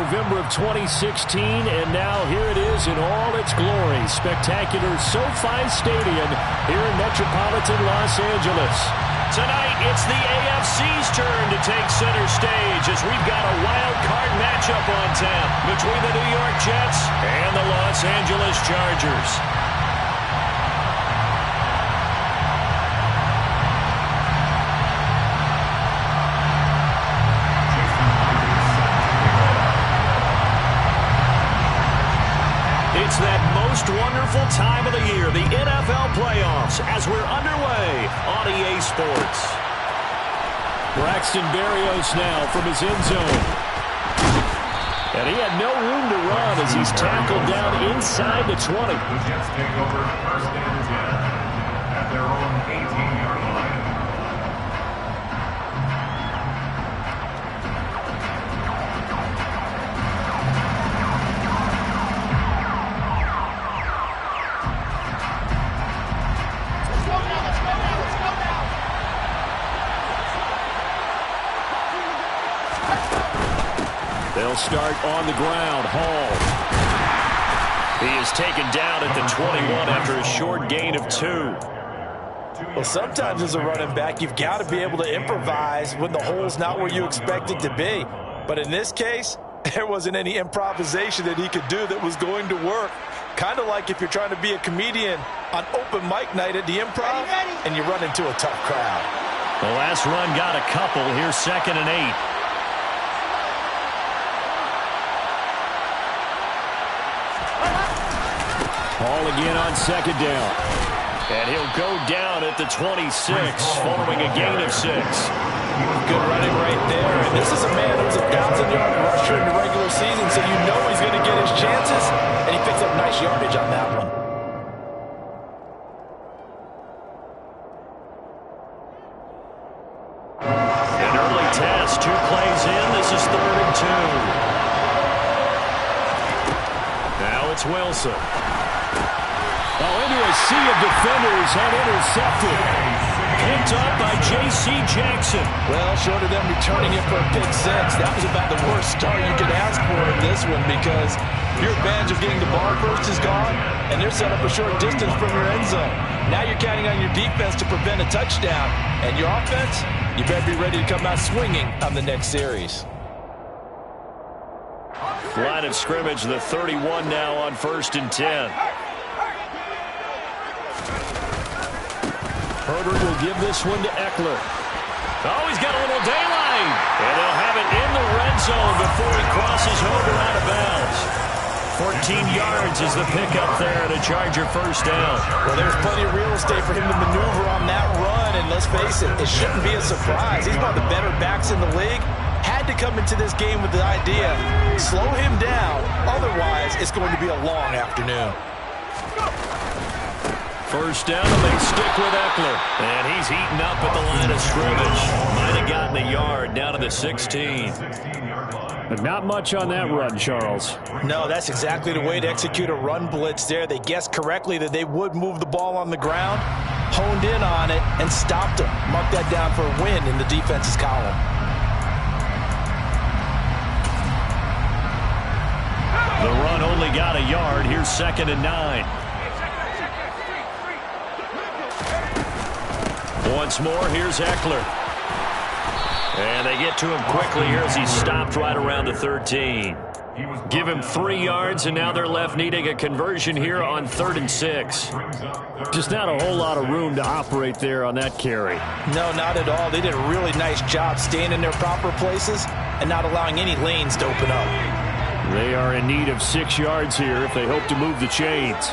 November of 2016, and now here it is in all its glory. Spectacular SoFi Stadium here in metropolitan Los Angeles. Tonight, it's the AFC's turn to take center stage as we've got a wild card matchup on tap between the New York Jets and the Los Angeles Chargers. It's that most wonderful time of the year, the NFL playoffs, as we're underway on EA Sports. Braxton Berrios now from his end zone. And he had no room to run as he's tackled down inside the 20. The Jets take over first and 10 at their own 18-yard line. They'll start on the ground. Hall. He is taken down at the 21 after a short gain of 2. Well, sometimes as a running back, you've got to be able to improvise when the hole's not where you expect it to be. But in this case, there wasn't any improvisation that he could do that was going to work. Kind of like if you're trying to be a comedian on open mic night at the Improv and you run into a tough crowd. The last run got a couple. Here's 2nd and 8. Hall again on 2nd down. And he'll go down at the 26 following a gain of 6. Good running right there. And this is a man who's a 1,000-yard rusher in the regular season, so you know he's going to get his chances. And he picks up nice yardage on that one. An early test, 2 plays in. This is 3rd and 2. Now it's Wilson. Oh, into a sea of defenders and intercepted. Picked up by J.C. Jackson. Well, short of them returning it for a pick 6, that was about the worst start you could ask for in this one because your advantage of getting the ball first is gone, and they're set up a short distance from your end zone. Now you're counting on your defense to prevent a touchdown, and your offense, you better be ready to come out swinging on the next series. Line of scrimmage, the 31 now on 1st and 10. Herbert will give this one to Eckler. Oh, he's got a little daylight. And they'll have it in the red zone before he crosses over out of bounds. 14 yards is the pickup there and a Charger first down. Well, there's plenty of real estate for him to maneuver on that run. And let's face it, it shouldn't be a surprise. He's one of the better backs in the league. Had to come into this game with the idea, slow him down. Otherwise, it's going to be a long afternoon. First down, and they stick with Eckler. And he's heating up at the line of scrimmage. Might have gotten a yard down to the 16. But not much on that run, Charles. No, that's exactly the way to execute a run blitz there. They guessed correctly that they would move the ball on the ground, honed in on it, and stopped him. Mark that down for a win in the defense's column. The run only got a yard. Here's 2nd and 9. Once more, here's Eckler. And they get to him quickly here as he's stopped right around the 13. Give him 3 yards, and now they're left needing a conversion here on 3rd and 6. Just not a whole lot of room to operate there on that carry. No, not at all. They did a really nice job staying in their proper places and not allowing any lanes to open up. They are in need of 6 yards here if they hope to move the chains.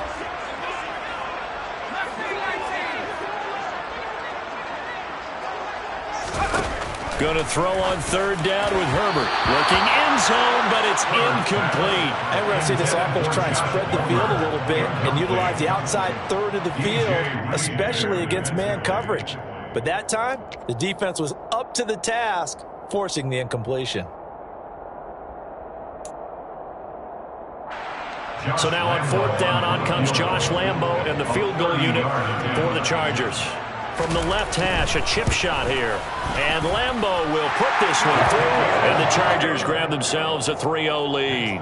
Going to throw on 3rd down with Herbert. Looking end zone, but it's incomplete. And we're going to see this offense try and spread the field a little bit and utilize the outside third of the field, especially against man coverage. But that time, the defense was up to the task, forcing the incompletion. So now on 4th down, on comes Josh Lambo and the field goal unit for the Chargers. from the left hash, a chip shot here. And Lambeau will put this one through, and the Chargers grab themselves a 3-0 lead.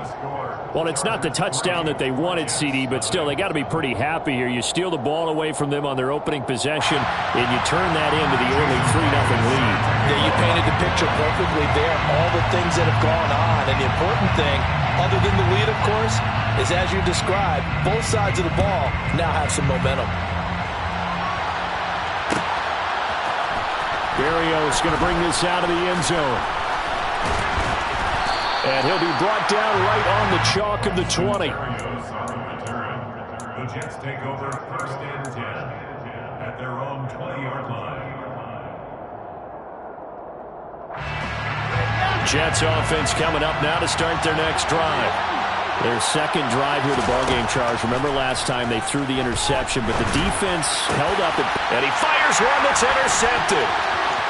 Well, it's not the touchdown that they wanted, CD, but still, they got to be pretty happy here. You steal the ball away from them on their opening possession, and you turn that into the early 3-0 lead. Yeah, you painted the picture perfectly there. All the things that have gone on, and the important thing, other than the lead, of course, is as you described, both sides of the ball now have some momentum. Berrios going to bring this out of the end zone. And he'll be brought down right on the chalk of the 20. The Jets take over first and 10 at their own 20-yard line. Jets offense coming up now to start their next drive. Their second drive here, the ballgame charge. Remember last time they threw the interception, but the defense held up. And he fires one that's intercepted.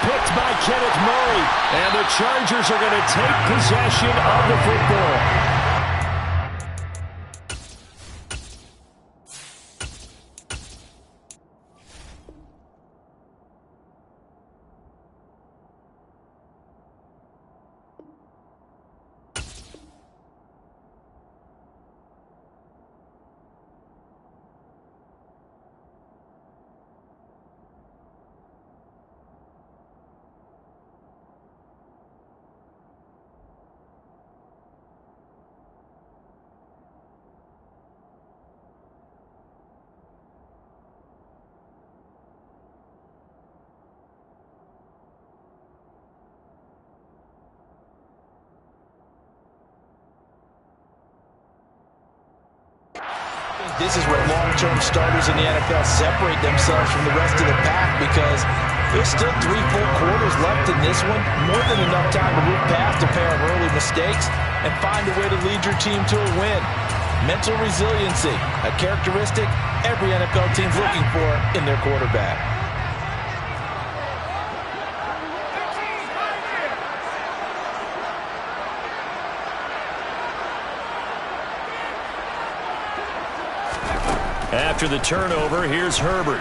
Picked by Kenneth Murray. And the Chargers are going to take possession of the football. This is where long-term starters in the NFL separate themselves from the rest of the pack, because there's still 3 full quarters left in this one. More than enough time to move past a pair of early mistakes and find a way to lead your team to a win. Mental resiliency, a characteristic every NFL team's looking for in their quarterback. After the turnover, here's Herbert.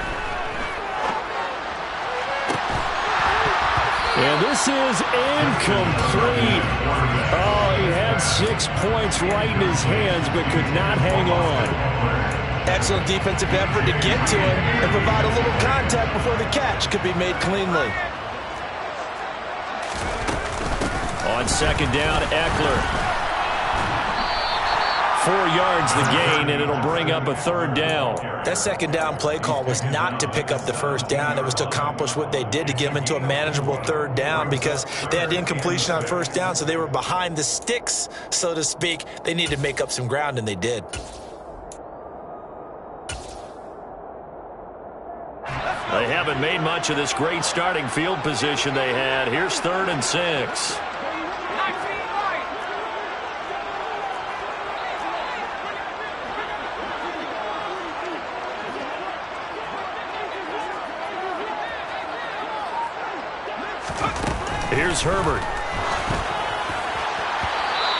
And this is incomplete. Oh, he had 6 points right in his hands, but could not hang on. Excellent defensive effort to get to him and provide a little contact before the catch could be made cleanly. On second down, Eckler. 4 yards the gain, and it'll bring up a third down. That second down play call was not to pick up the first down. It was to accomplish what they did, to get them into a manageable third down, because they had incompletion on first down, so they were behind the sticks, so to speak. They needed to make up some ground, and they did. They haven't made much of this great starting field position they had. Here's 3rd and 6. Here's Herbert.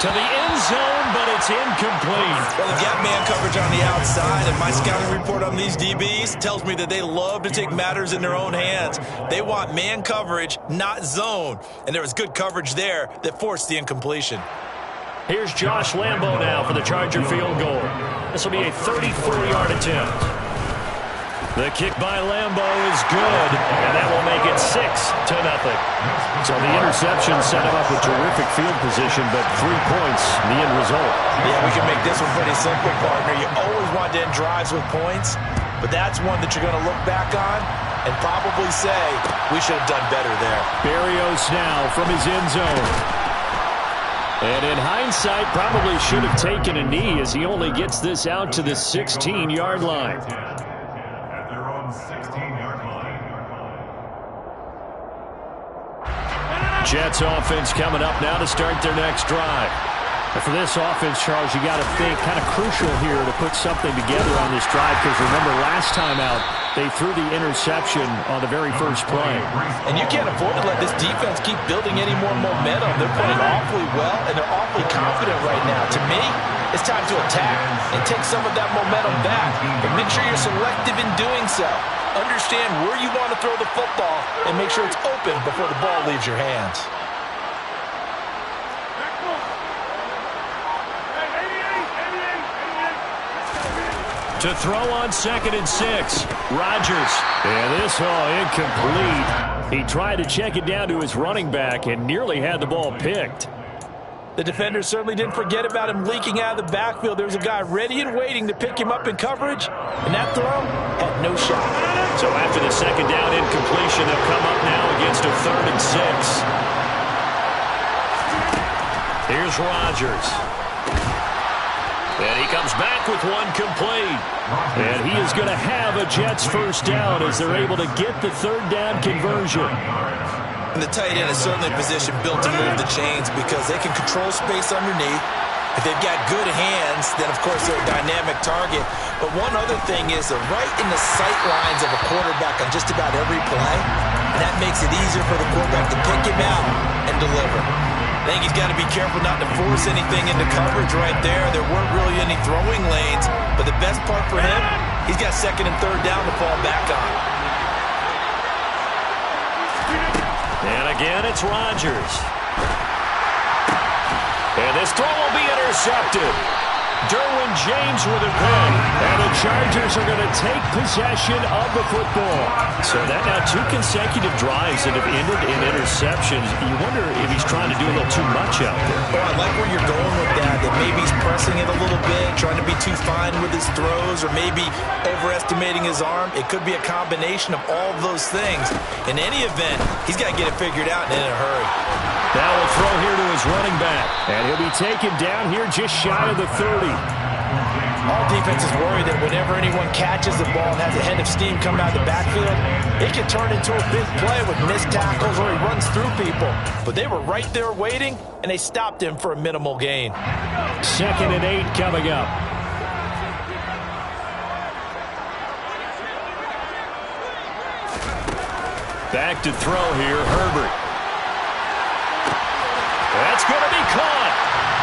To the end zone, but it's incomplete. Well, they've got man coverage on the outside, and my scouting report on these DBs tells me that they love to take matters in their own hands. They want man coverage, not zone. And there was good coverage there that forced the incompletion. Here's Josh Lambeau now for the Charger field goal. This will be a 34-yard attempt. The kick by Lambeau is good, and that will make it 6-0. So the interception set him up with terrific field position, but 3 points, the end result. Yeah, we can make this one pretty simple, partner. You always want to end drives with points, but that's one that you're going to look back on and probably say, we should have done better there. Berrios now from his end zone. And in hindsight, probably should have taken a knee, as he only gets this out to the 16-yard line. 16-yard line. Jets offense coming up now to start their next drive. And for this offense, Charles, you got to think kind of crucial here to put something together on this drive, because remember last time out, they threw the interception on the very first play. And you can't afford to let this defense keep building any more momentum. They're playing awfully well, and they're awfully confident right now. To me, it's time to attack and take some of that momentum back. But make sure you're selective in doing so. Understand where you want to throw the football and make sure it's open before the ball leaves your hands. To throw on 2nd and 6. Rodgers. And this incomplete. He tried to check it down to his running back and nearly had the ball picked. The defender certainly didn't forget about him leaking out of the backfield. There was a guy ready and waiting to pick him up in coverage, and that throw had no shot. So after the 2nd down incompletion, they'll come up now against a 3rd and 6. Here's Rodgers. And he comes back with one complete. And he is going to have a Jets first down as they're able to get the 3rd down conversion. And the tight end is certainly a position built to move the chains because they can control space underneath. If they've got good hands, then of course they're a dynamic target. But one other thing is they're right in the sight lines of a quarterback on just about every play. And that makes it easier for the quarterback to pick him out and deliver. I think he's got to be careful not to force anything into coverage right there. There weren't really any throwing lanes. But the best part for him, he's got 2nd and 3rd down to fall back on. And again, it's Rodgers. And this throw will be intercepted. Derwin James with a pick. And the Chargers are going to take possession of the football. So that now 2 consecutive drives that have ended in interceptions. You wonder if he's trying to do a little too much out there. Well, I like where you're going with that maybe he's pressing it a little bit, trying to be too fine with his throws, or maybe overestimating his arm. It could be a combination of all of those things. In any event, he's got to get it figured out and in a hurry. Now will throw here to his running back. And he'll be taken down here just shy of the 30. All defenses worry that whenever anyone catches the ball and has a head of steam come out of the backfield, it can turn into a big play with missed tackles or he runs through people. But they were right there waiting, and they stopped him for a minimal gain. 2nd and 8 coming up. Back to throw here, Herbert. That's going to be caught.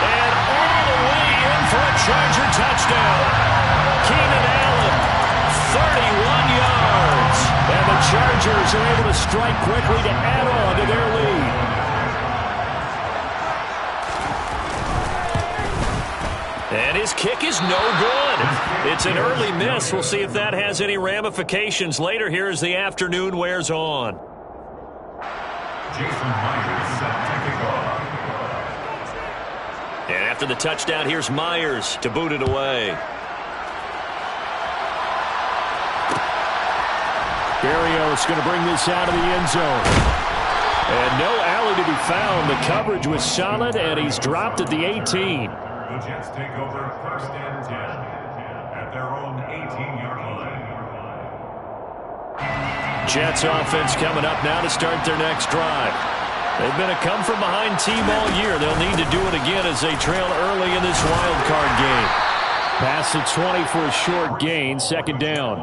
And all the way in for a Charger touchdown. Keenan Allen, 31 yards. And the Chargers are able to strike quickly to add on to their lead. And his kick is no good. It's an early miss. We'll see if that has any ramifications later here as the afternoon wears on. Jason Myers set to kick off. And after the touchdown, here's Myers to boot it away. Berrios going to bring this out of the end zone. And no alley to be found. The coverage was solid, and he's dropped at the 18. The Jets take over 1st and 10 at their own 18-yard line. Jets offense coming up now to start their next drive. They've been a come-from-behind team all year. They'll need to do it again as they trail early in this wild card game. Past the 20 for a short gain, 2nd down.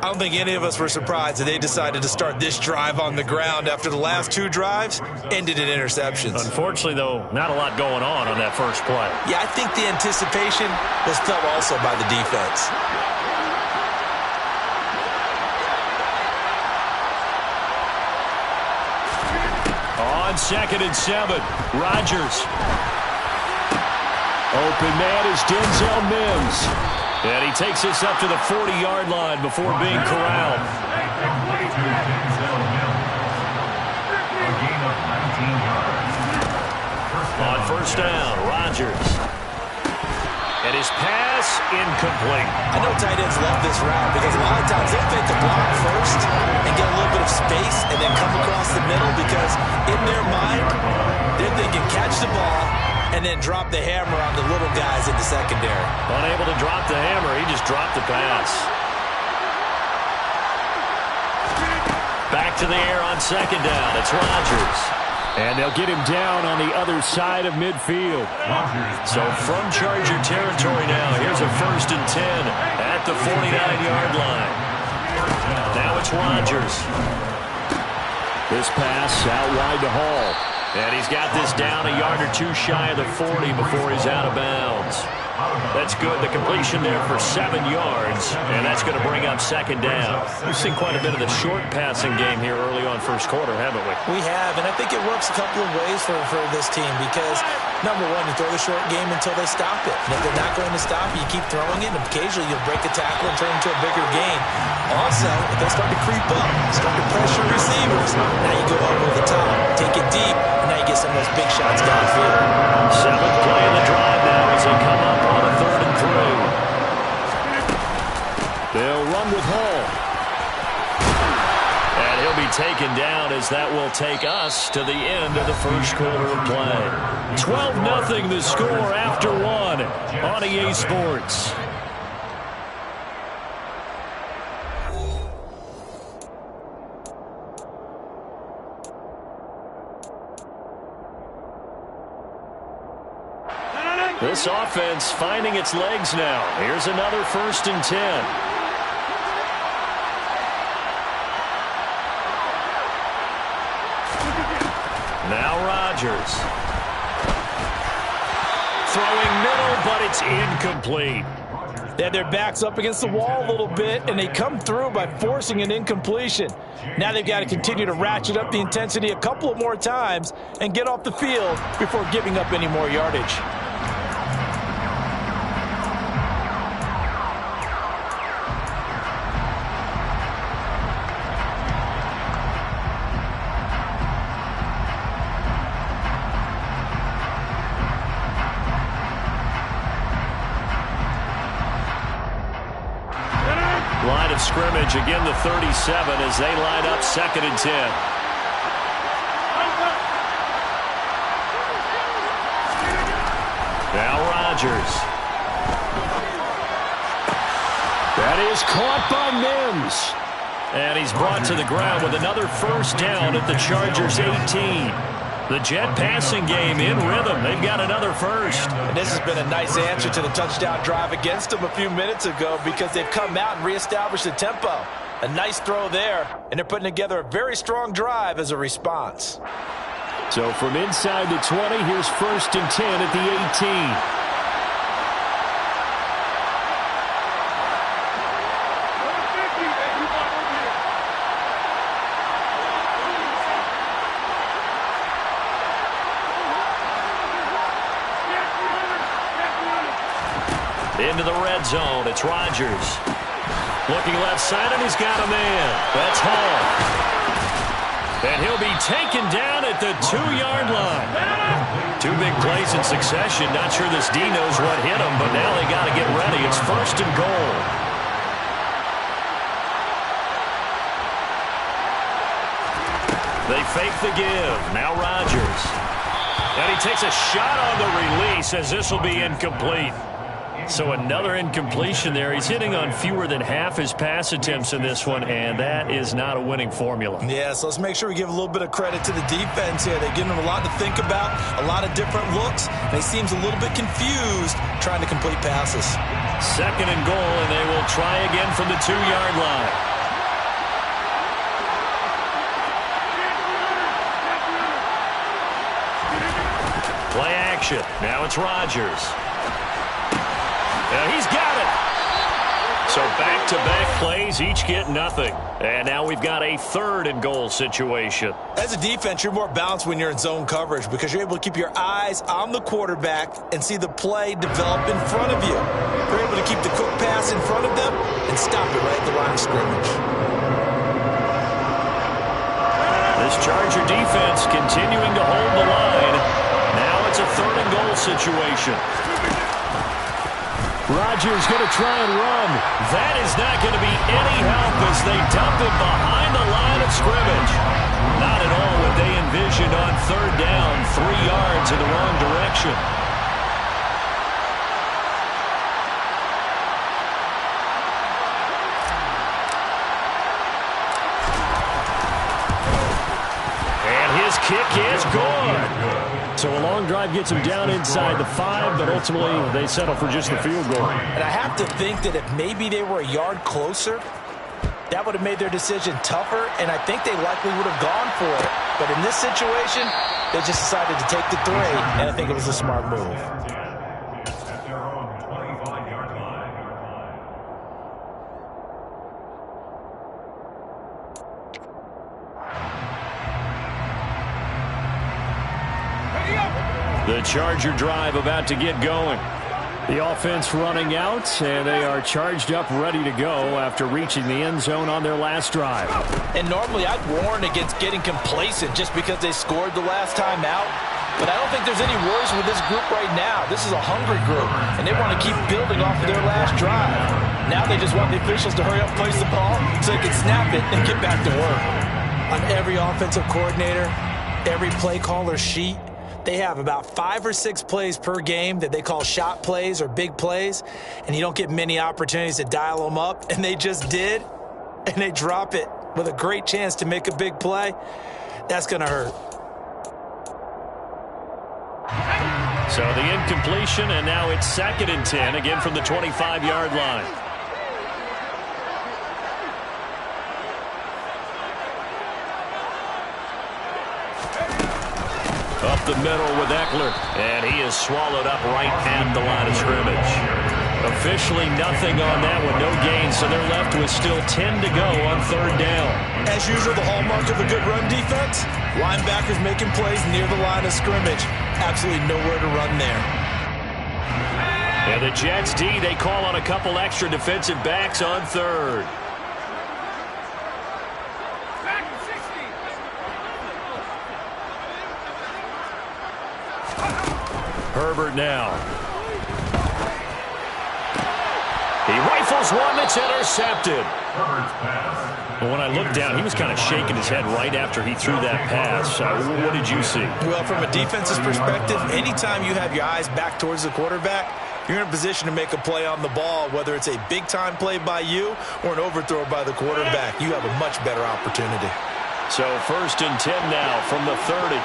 I don't think any of us were surprised that they decided to start this drive on the ground after the last 2 drives ended in interceptions. Unfortunately, though, not a lot going on that first play. Yeah, I think the anticipation was felt also by the defense. On 2nd and 7, Rodgers. Open man is Denzel Mims. And he takes this up to the 40-yard line before being corralled. On 1st down, Rodgers. And his pass incomplete. I know tight ends love this route because a lot of times they'll fake the block first and get a little bit of space and then come across the middle because in their mind, they're thinking catch the ball and then drop the hammer on the little guys in the secondary. Unable to drop the hammer, he just dropped the pass. Back to the air on 2nd down. It's Rodgers. And they'll get him down on the other side of midfield. So from Charger territory now, here's a 1st and 10 at the 49-yard line. Now it's Rodgers. This pass out wide to Hall. And he's got this down a yard or two shy of the 40 before he's out of bounds. That's good. The completion there for 7 yards, and that's going to bring up second down. We've seen quite a bit of the short passing game here early on first quarter, haven't we? We have, and I think it works a couple of ways for this team because, number one, you throw the short game until they stop it. And if they're not going to stop it, you keep throwing it, and occasionally you'll break a tackle and turn it into a bigger gain. Also, if they start to creep up, start to pressure receivers, now you go over the top, take it deep, and now you get some of those big shots downfield. 7th play of the drive now as they come up on a 3rd and 3. They'll run with Hall. And he'll be taken down as that will take us to the end of the first quarter of play. 12-0 the score after 1 on EA Sports. This offense finding its legs now. Here's another 1st and 10. Now Rodgers. Throwing middle, but it's incomplete. They had their backs up against the wall a little bit, and they come through by forcing an incompletion. Now they've got to continue to ratchet up the intensity a couple of more times and get off the field before giving up any more yardage. Line of scrimmage, again the 37 as they line up 2nd and 10. Now Rodgers. That is caught by Mims. And he's brought to the ground with another 1st down at the Chargers' 18. The Jet passing game in rhythm. They've got another 1st. And this has been a nice answer to the touchdown drive against them a few minutes ago because they've come out and reestablished the tempo. A nice throw there, and they're putting together a very strong drive as a response. So from inside the 20, here's 1st and 10 at the 18. Into the red zone. It's Rodgers. Looking left side, and he's got a man. That's Hall. And he'll be taken down at the 2-yard line. 2 big plays in succession. Not sure this D knows what hit him, but now they got to get ready. It's 1st and goal. They fake the give. Now Rodgers. And he takes a shot on the release as this will be incomplete. So another incompletion there. He's hitting on fewer than half his pass attempts in this one, and that is not a winning formula. Yeah, so let's make sure we give a little bit of credit to the defense here. They're giving them a lot to think about, a lot of different looks, and he seems a little bit confused trying to complete passes. 2nd and goal, and they will try again from the 2-yard line. Play action. Now it's Rodgers. And he's got it. So back-to-back plays, each get nothing. And now we've got a 3rd and goal situation. As a defense, you're more balanced when you're in zone coverage because you're able to keep your eyes on the quarterback and see the play develop in front of you. You're able to keep the quick pass in front of them and stop it right at the line of scrimmage. This Charger defense continuing to hold the line. Now it's a 3rd and goal situation. Rodgers going to try and run. That is not going to be any help as they dump it behind the line of scrimmage. Not at all what they envisioned on 3rd down, 3 yards in the wrong direction. And his kick is good. So a long drive gets them down inside the 5, but ultimately they settle for just the field goal. And I have to think that if maybe they were a yard closer, that would have made their decision tougher, and I think they likely would have gone for it. But in this situation, They just decided to take the 3, and I think it was a smart move. At their own 25-yard line. The Charger drive about to get going. The offense running out, and they are charged up, ready to go after reaching the end zone on their last drive. And normally I'd warn against getting complacent just because they scored the last time out. But I don't think there's any worries with this group right now. This is a hungry group, and they want to keep building off of their last drive. Now they just want the officials to hurry up, place the ball, so they can snap it and get back to work. On every offensive coordinator, every play caller sheet, they have about 5 or 6 plays per game that they call shot plays or big plays, and you don't get many opportunities to dial them up, and they just did, and they drop it with a great chance to make a big play. That's going to hurt. So the incompletion, and now it's 2nd and 10, again from the 25-yard line. Up the middle with Eckler, and he is swallowed up right at the line of scrimmage. Officially nothing on that one, no gain, so they're left with still 10 to go on 3rd down. As usual, the hallmark of a good run defense, linebackers making plays near the line of scrimmage. Absolutely nowhere to run there. And the Jets D, they call on a couple extra defensive backs on 3rd. Herbert now. He rifles one that's intercepted. Well, when I looked down, he was kind of shaking his head right after he threw that pass. What did you see? Well, from a defense's perspective, anytime you have your eyes back towards the quarterback, you're in a position to make a play on the ball, whether it's a big-time play by you or an overthrow by the quarterback. You have a much better opportunity. So 1st and 10 now from the 30.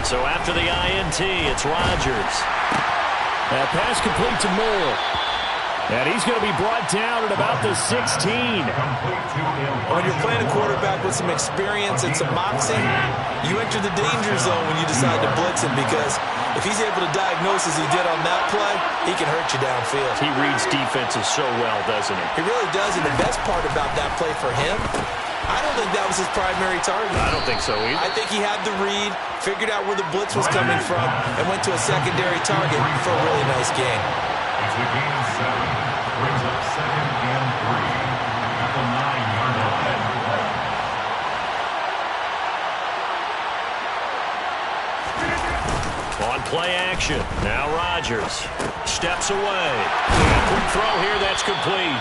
So after the INT, it's Rodgers. That pass complete to Moore. And he's going to be brought down at about the 16. When you're playing a quarterback with some experience and some moxie, you enter the danger zone when you decide to blitz him, because if he's able to diagnose as he did on that play, he can hurt you downfield. He reads defenses so well, doesn't he? He really does, and the best part about that play for him, I don't think that was his primary target. I don't think so either. I think he had the read, figured out where the blitz was coming from, and went to a secondary target for a really nice gain. It's a gain of 7. Brings up 2nd and 3 at the 9-yard line. On play action, now Rodgers steps away. And quick throw here, that's complete.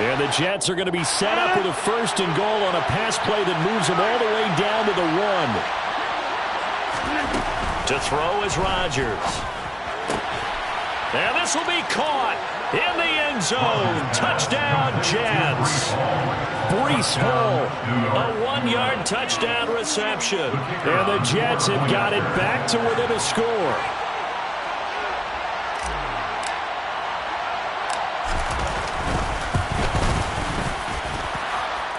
And the Jets are going to be set up with a 1st and goal on a pass play that moves them all the way down to the 1. To throw is Rodgers. And this will be caught in the end zone. Touchdown, Jets. Breece Hall. A 1-yard touchdown reception. And the Jets have got it back to within a score.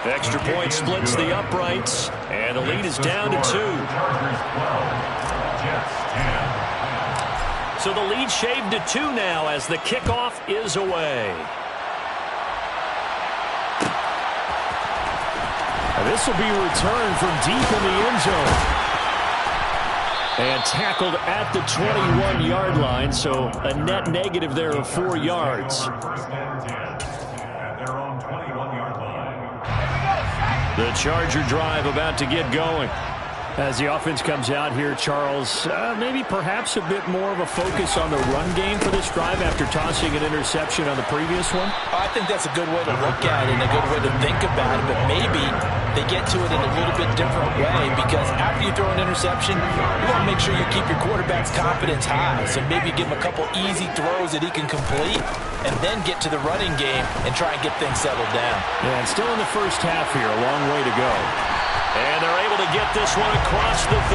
Extra point splits the uprights, and the lead is down to 2. So the lead shaved to 2 now as the kickoff is away. And this will be returned from deep in the end zone. And tackled at the 21-yard line, so a net negative there of 4 yards. 1st and 10 at their own 21-yard line. The Charger drive about to get going. As the offense comes out here, Charles, maybe perhaps a bit more of a focus on the run game for this drive after tossing an interception on the previous one? I think that's a good way to look at it and a good way to think about it, but maybe they get to it in a little bit different way, because after you throw an interception, you want to make sure you keep your quarterback's confidence high. So maybe give him a couple easy throws that he can complete and then get to the running game and try and get things settled down. Yeah, and still in the first half here, a long way to go. And they're able to get this one across the 35.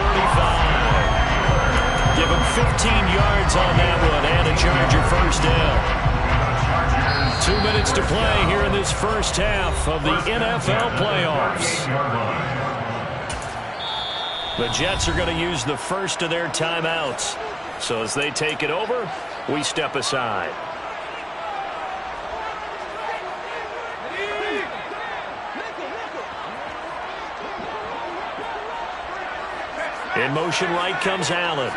Give him 15 yards on that one and a Charger 1st down. 2 minutes to play here in this first half of the NFL playoffs. The Jets are going to use the first of their timeouts. So as they take it over, we step aside. In motion right comes Allen.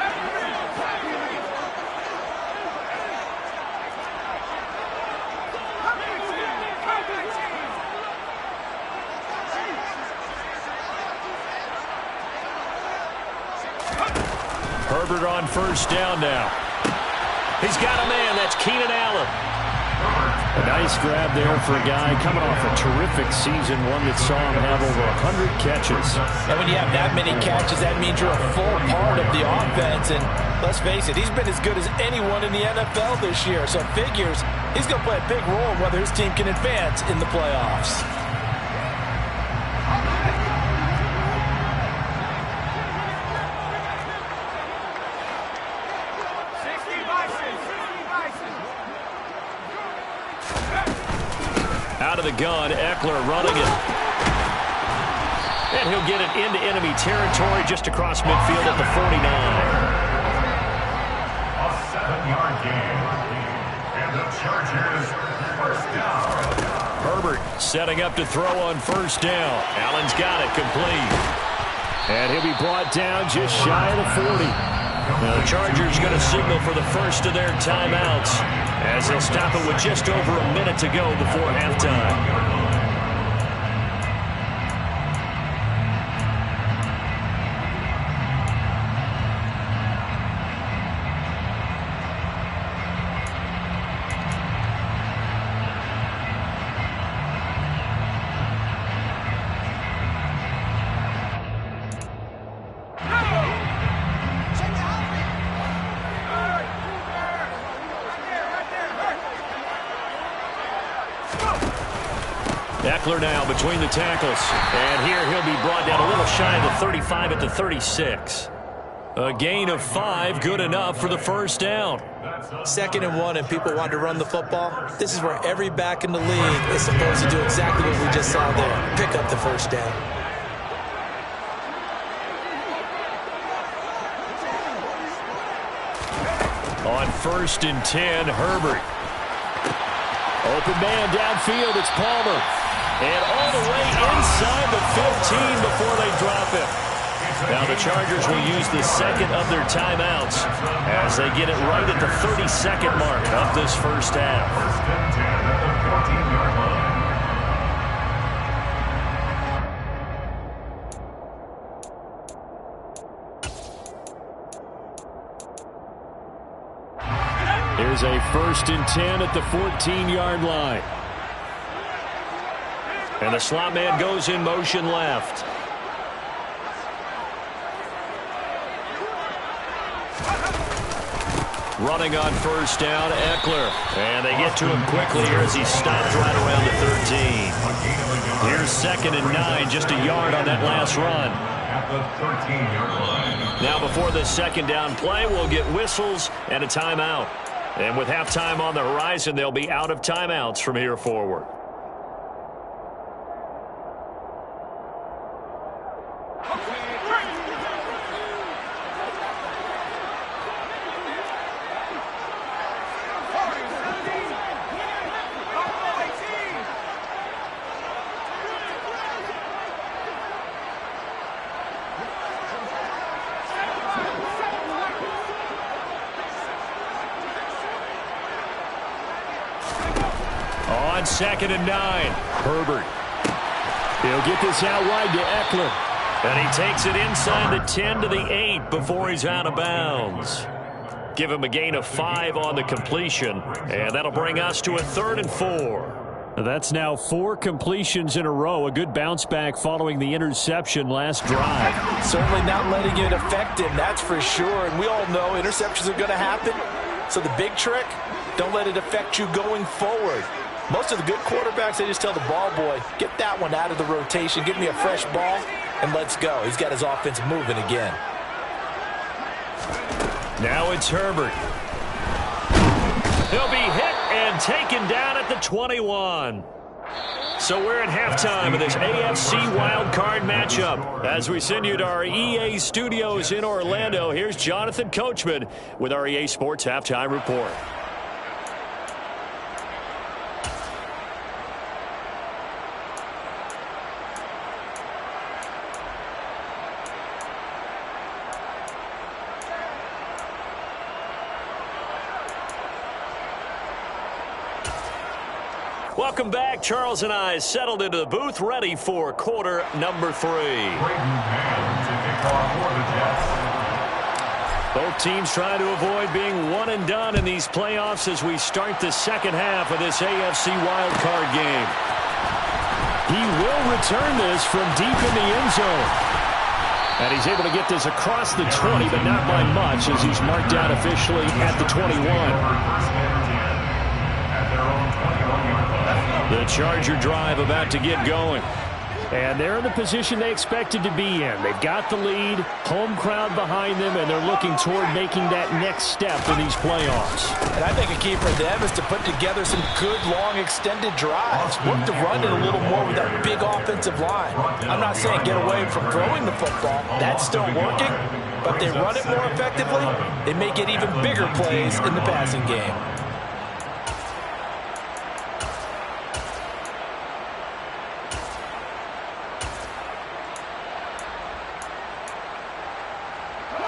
Herbert on first down now. He's got a man. That's Keenan Allen. A nice grab there for a guy coming off a terrific season, one that saw him have over 100 catches. And when you have that many catches, that means you're a full part of the offense. And let's face it, he's been as good as anyone in the NFL this year. So it figures he's going to play a big role in whether his team can advance in the playoffs. Out of the gun, Eckler running it. And he'll get it into enemy territory just across midfield at the 49. A 7-yard gain. And the Chargers first down. Herbert setting up to throw on first down. Allen's got it complete. And he'll be brought down just shy of the 40. Now the Chargers going to signal for the first of their timeouts as they'll stop it with just over a minute to go before halftime. Eckler now between the tackles. And here he'll be brought down a little shy of the 35 at the 36. A gain of 5, good enough for the first down. 2nd and 1, and people want to run the football. This is where every back in the league is supposed to do exactly what we just saw there. Pick up the first down. On 1st and 10, Herbert. Open man downfield, it's Palmer. And all the way inside the 15 before they drop it. Now the Chargers will use the second of their timeouts as they get it right at the 32nd mark of this first half. First and 10 at the 14-yard line. Here's a 1st and 10 at the 14-yard line. And the slot man goes in motion left. Running on first down, Eckler. And they get to him quickly here as he stopped right around the 13. Here's 2nd and 9, just a yard on that last run. At the 13-yard line. Now before this second down play, we'll get whistles and a timeout. And with halftime on the horizon, they'll be out of timeouts from here forward. On 2nd and 9, Herbert. He'll get this out wide to Eckler. And he takes it inside the 10 to the 8 before he's out of bounds. Give him a gain of 5 on the completion. And that'll bring us to a 3rd and 4. That's now 4 completions in a row. A good bounce back following the interception last drive. Certainly not letting it affect him, that's for sure. And we all know interceptions are going to happen. So the big trick, don't let it affect you going forward. Most of the good quarterbacks, they just tell the ball boy, get that one out of the rotation, give me a fresh ball, and let's go. He's got his offense moving again. Now it's Herbert. He'll be hit and taken down at the 21. So we're at halftime of this AFC wildcard matchup. As we send you to our EA studios in Orlando, here's Jonathan Coachman with our EA Sports Halftime Report. Welcome back. Charles and I settled into the booth, ready for quarter number 3. Both teams trying to avoid being one and done in these playoffs as we start the second half of this AFC wildcard game. He will return this from deep in the end zone. And he's able to get this across the 20, but not by much as he's marked down officially at the 21. The Charger drive about to get going. And they're in the position they expected to be in. They've got the lead, home crowd behind them, and they're looking toward making that next step in these playoffs. And I think a key for them is to put together some good, long, extended drives. Work to run it a little more with that big offensive line. I'm not saying get away from throwing the football. That's still working. But if they run it more effectively, they may get even bigger plays in the passing game.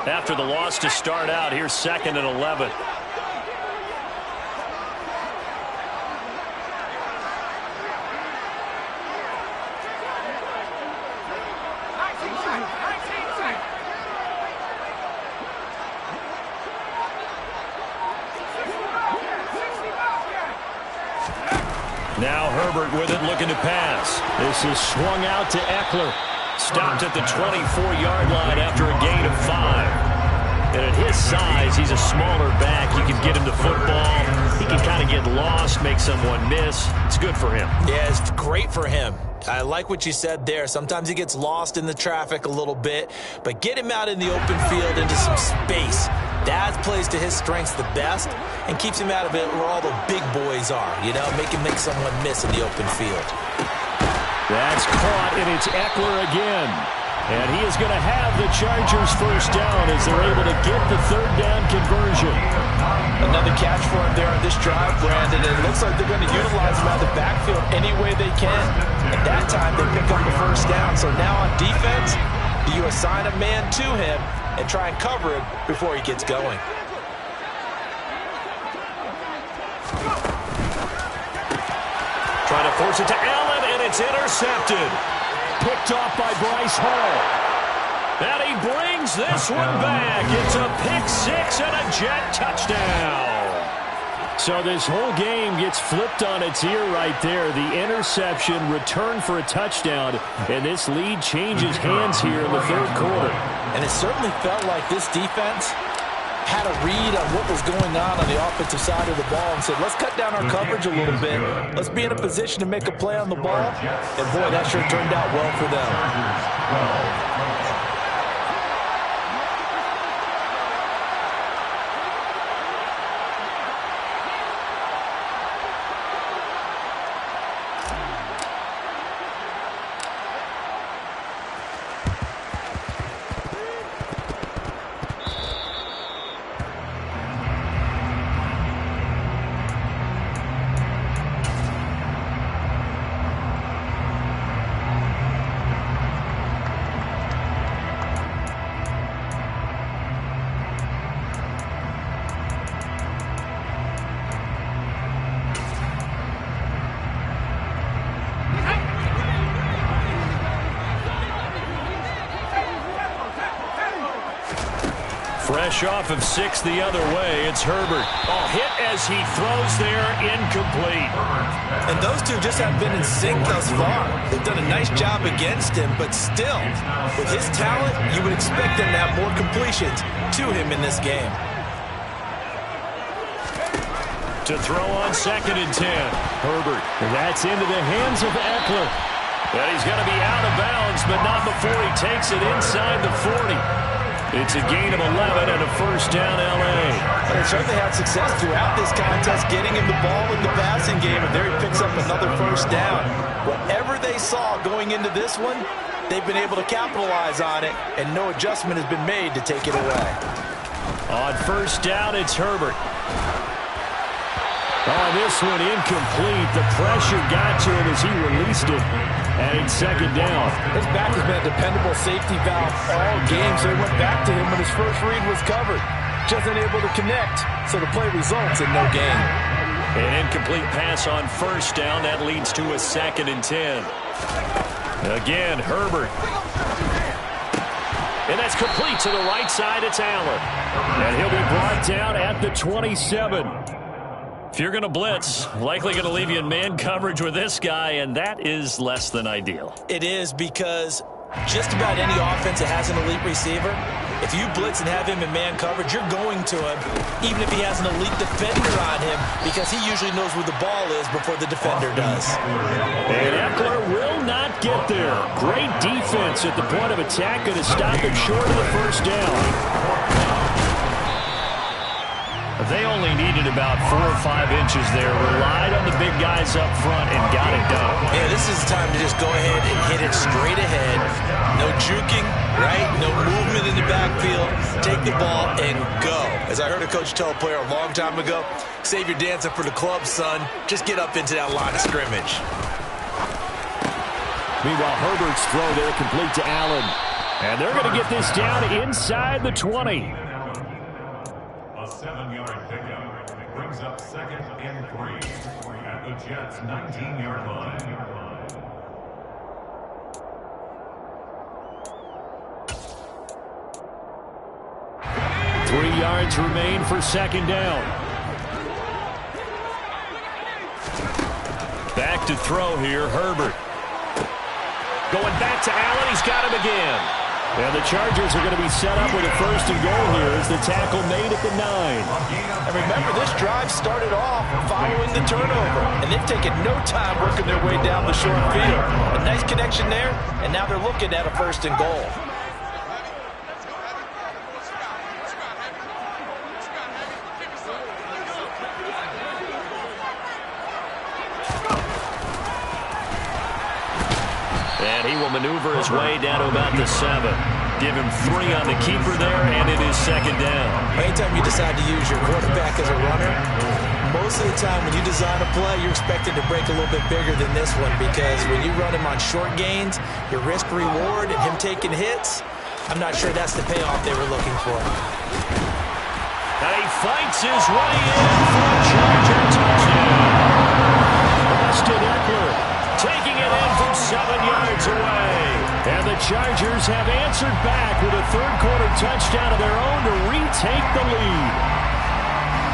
After the loss to start out, here's 2nd and 11. Now Herbert with it, looking to pass. This is swung out to Eckler. Stopped at the 24-yard line after a gain of 5. And at his size, he's a smaller back. You can get him the football. He can kind of get lost, make someone miss. It's good for him. Yeah, it's great for him. I like what you said there. Sometimes he gets lost in the traffic a little bit, but get him out in the open field into some space. That plays to his strengths the best and keeps him out of it where all the big boys are, you know, make someone miss in the open field. That's caught, and it's Eckler again. And he is going to have the Chargers first down as they're able to get the third down conversion. Another catch for him there on this drive, Brandon. And it looks like they're going to utilize him out of the backfield any way they can. At that time, they pick up the first down. So now on defense, do you assign a man to him and try and cover him before he gets going? Trying to force it to Allen, and it's intercepted. Picked off by Bryce Hall. And he brings this one back. It's a pick 6 and a Jet touchdown. So this whole game gets flipped on its ear right there. The interception, return for a touchdown, and this lead changes hands here in the third quarter. And it certainly felt like this defense had a read on what was going on the offensive side of the ball and said, let's cut down our coverage a little bit. Let's be in a position to make a play on the ball. And, boy, that sure turned out well for them. Fresh off of 6 the other way, it's Herbert. Oh, hit as he throws there, incomplete. And those two just haven't been in sync thus far. They've done a nice job against him, but still, with his talent, you would expect them to have more completions to him in this game. To throw on 2nd and 10. Herbert, and that's into the hands of Eckler. And he's going to be out of bounds, but not before he takes it inside the 40. It's a gain of 11 and a first down, L.A. They certainly had success throughout this contest, getting him the ball in the passing game, and there he picks up another first down. Whatever they saw going into this one, they've been able to capitalize on it, and no adjustment has been made to take it away. On first down, it's Herbert. Oh, this one incomplete. The pressure got to him as he released it. And it's second down. His back has been a dependable safety valve all game, so he went back to him when his first read was covered. Just unable to connect, so the play results in no gain. An incomplete pass on first down. That leads to a 2nd and 10. Again, Herbert. And that's complete to the right side. It's Allen. And he'll be brought down at the 27. If you're going to blitz, likely going to leave you in man coverage with this guy, and that is less than ideal. It is, because just about any offense that has an elite receiver, if you blitz and have him in man coverage, you're going to him, even if he has an elite defender on him, because he usually knows where the ball is before the defender does. And Eckler will not get there. Great defense at the point of attack, going to stop it short of the first down. They only needed about 4 or 5 inches there. Relied on the big guys up front and got it done. Yeah, this is the time to just go ahead and hit it straight ahead. No juking, right? No movement in the backfield. Take the ball and go. As I heard a coach tell a player a long time ago, save your dancing for the club, son. Just get up into that line of scrimmage. Meanwhile, Herbert's throw there complete to Allen. And they're going to get this down inside the 20. A 7-yard pickup brings up 2nd and 3 at the Jets' 19-yard line. Three yards remain for second down. Back to throw here, Herbert. Going back to Allen, he's got him again. And the Chargers are going to be set up with a 1st and goal here as the tackle made at the 9. And remember, this drive started off following the turnover, and they've taken no time working their way down the short field. A nice connection there, and now they're looking at a 1st and goal. And he will maneuver his way down to about the 7. Give him 3 on the keeper there, and it is second down. Anytime you decide to use your quarterback as a runner, most of the time when you design a play, you're expected to break a little bit bigger than this one, because when you run him on short gains, your risk-reward and him taking hits, I'm not sure that's the payoff they were looking for. And he fights his way in for a Charger touchdown. Austin Eckler taking it in from 7 yards away. And the Chargers have answered back with a third-quarter touchdown of their own to retake the lead.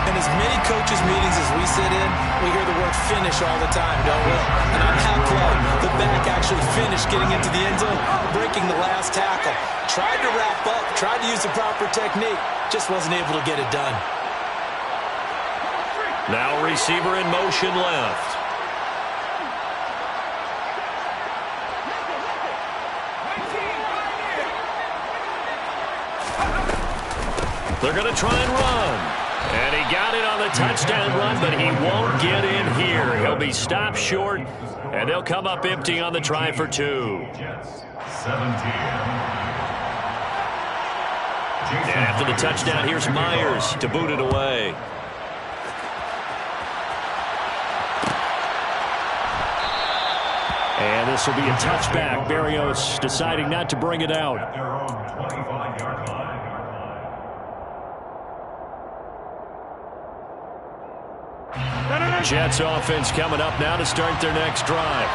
In as many coaches' meetings as we sit in, we hear the word finish all the time, don't we? And on that play, the back actually finished getting into the end zone, breaking the last tackle. Tried to wrap up, tried to use the proper technique, just wasn't able to get it done. Now receiver in motion left. They're going to try and run. And he got it on the touchdown run, but he won't get in here. He'll be stopped short, and they'll come up empty on the try for 2. And after the touchdown, here's Myers to boot it away. And this will be a touchback. Berrios deciding not to bring it out. At their own 25-yard line. Jets offense coming up now to start their next drive.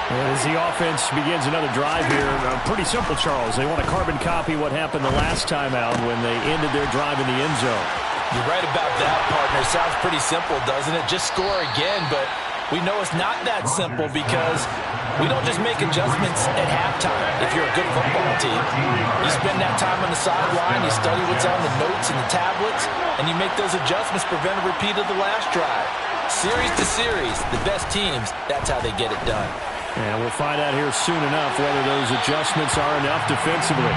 As the offense begins another drive here, pretty simple, Charles. They want to carbon copy what happened the last time out when they ended their drive in the end zone. You're right about that, partner. Sounds pretty simple, doesn't it? Just score again, but we know it's not that simple because we don't just make adjustments at halftime if you're a good football team. You spend that time on the sideline, you study what's on the notes and the tablets, and you make those adjustments, prevent a repeat of the last drive. Series to series, the best teams, that's how they get it done. And we'll find out here soon enough whether those adjustments are enough defensively.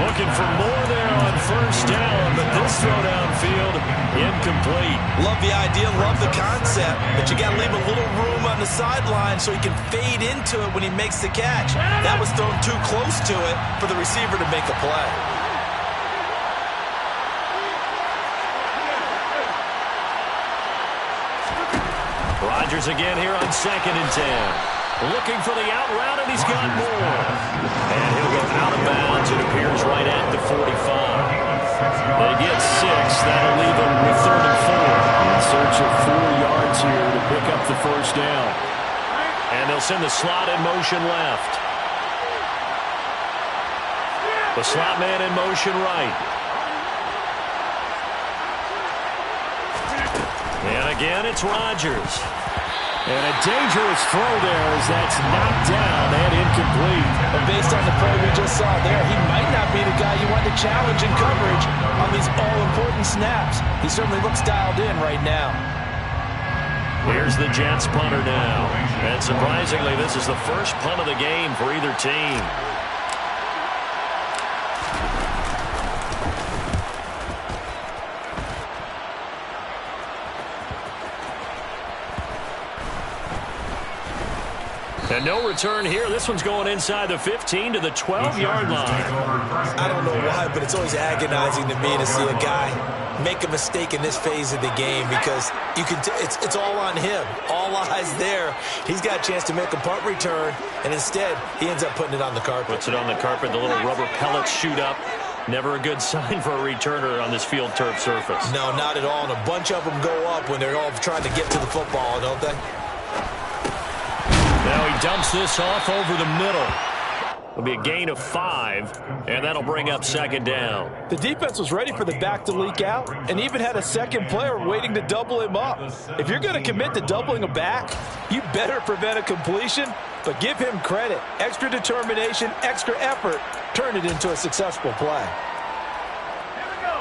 Looking for more there on first down, but this throw downfield, incomplete. Love the idea, love the concept, but you got to leave a little room on the sideline so he can fade into it when he makes the catch. That was thrown too close to it for the receiver to make a play. Rodgers again here on 2nd and 10. Looking for the out route, and he's got more. And he'll go out of bounds, it appears, right at the 45. They get 6. That'll leave them with 3rd and 4. In search of 4 yards here to pick up the first down. And they'll send the slot in motion left. The slot man in motion right. And again, it's Rodgers. And a dangerous throw there as that's knocked down and incomplete. But based on the play we just saw there, he might not be the guy you want to challenge in coverage on these all-important snaps. He certainly looks dialed in right now. Here's the Jets punter now. And surprisingly, this is the first punt of the game for either team. And no return here. This one's going inside the 15 to the 12-yard line. I don't know why, but it's always agonizing to me to see a guy make a mistake in this phase of the game because you can it's all on him. All eyes there. He's got a chance to make a punt return, and instead he ends up putting it on the carpet. Puts it on the carpet. The little rubber pellets shoot up. Never a good sign for a returner on this field turf surface. No, not at all. And a bunch of them go up when they're all trying to get to the football, don't they? Now he dumps this off over the middle. It'll be a gain of 5, and that'll bring up 2nd down. The defense was ready for the back to leak out and even had a second player waiting to double him up. If you're going to commit to doubling a back, you better prevent a completion, but give him credit. Extra determination, extra effort, turn it into a successful play.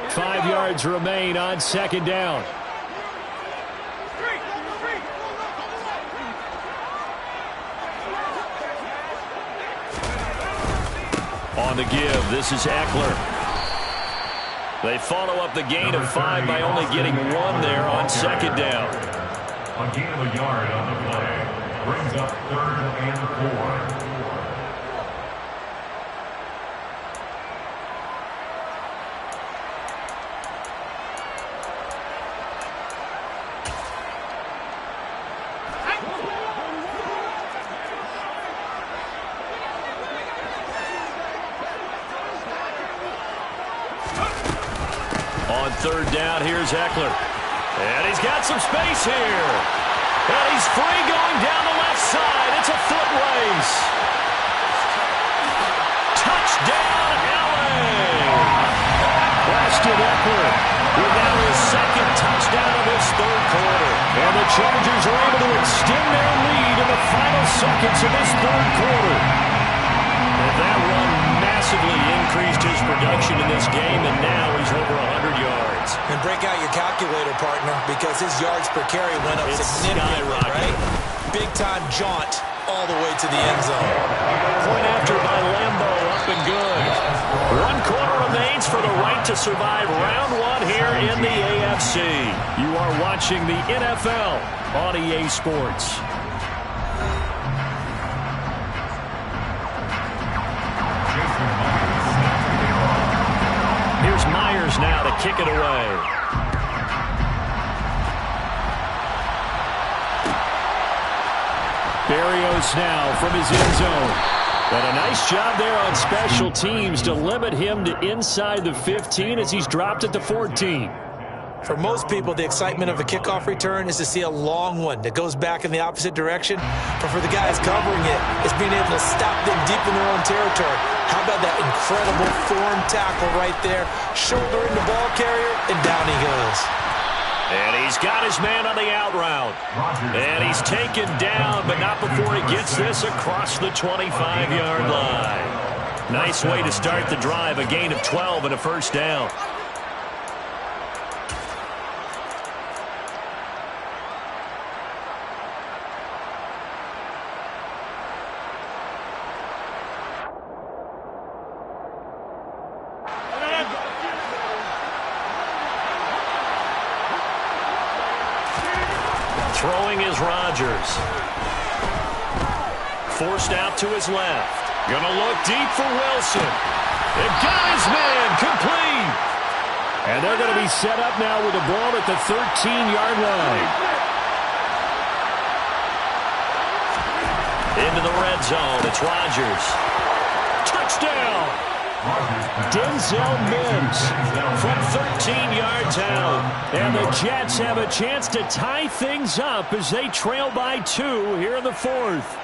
5 yards remain on 2nd down. On the give, this is Eckler. They follow up the gain of 5 by only getting 1 there on 2nd down. A gain of a yard on the play. Brings up 3rd and 4. On 3rd down, here's Eckler. And he's got some space here. And he's free going down the left side. It's a foot race. Touchdown, LA. Preston Eckler with now his 2nd touchdown of this 3rd quarter. And the Chargers are able to extend their lead in the final seconds of this 3rd quarter. And that run massively increased his production in this game, and now he's over 100 yards. And break out your calculator, partner, because his yards per carry went up significantly, right? Big-time jaunt all the way to the end zone. Point after by Lambeau, up and good. 1 quarter remains for the right to survive round 1 here in the AFC. You are watching the NFL on EA Sports. Here's Myers now to kick it away. Berrios now from his end zone. And a nice job there on special teams to limit him to inside the 15 as he's dropped at the 14. For most people, the excitement of a kickoff return is to see a long one that goes back in the opposite direction. But for the guys covering it, it's being able to stop them deep in their own territory. How about that incredible form tackle right there? Shouldering the ball carrier, and down he goes. And he's got his man on the out route. And he's taken down, but not before he gets this across the 25-yard line. Nice way to start the drive, a gain of 12 and a first down. Throwing is Rodgers. Forced out to his left. Gonna look deep for Wilson. It got his man complete. And they're going to be set up now with the ball at the 13-yard line. Into the red zone. It's Rodgers. Touchdown. Denzel Mims From 13 yards out. And the Jets have a chance to tie things up as they trail by 2 here in the 4th.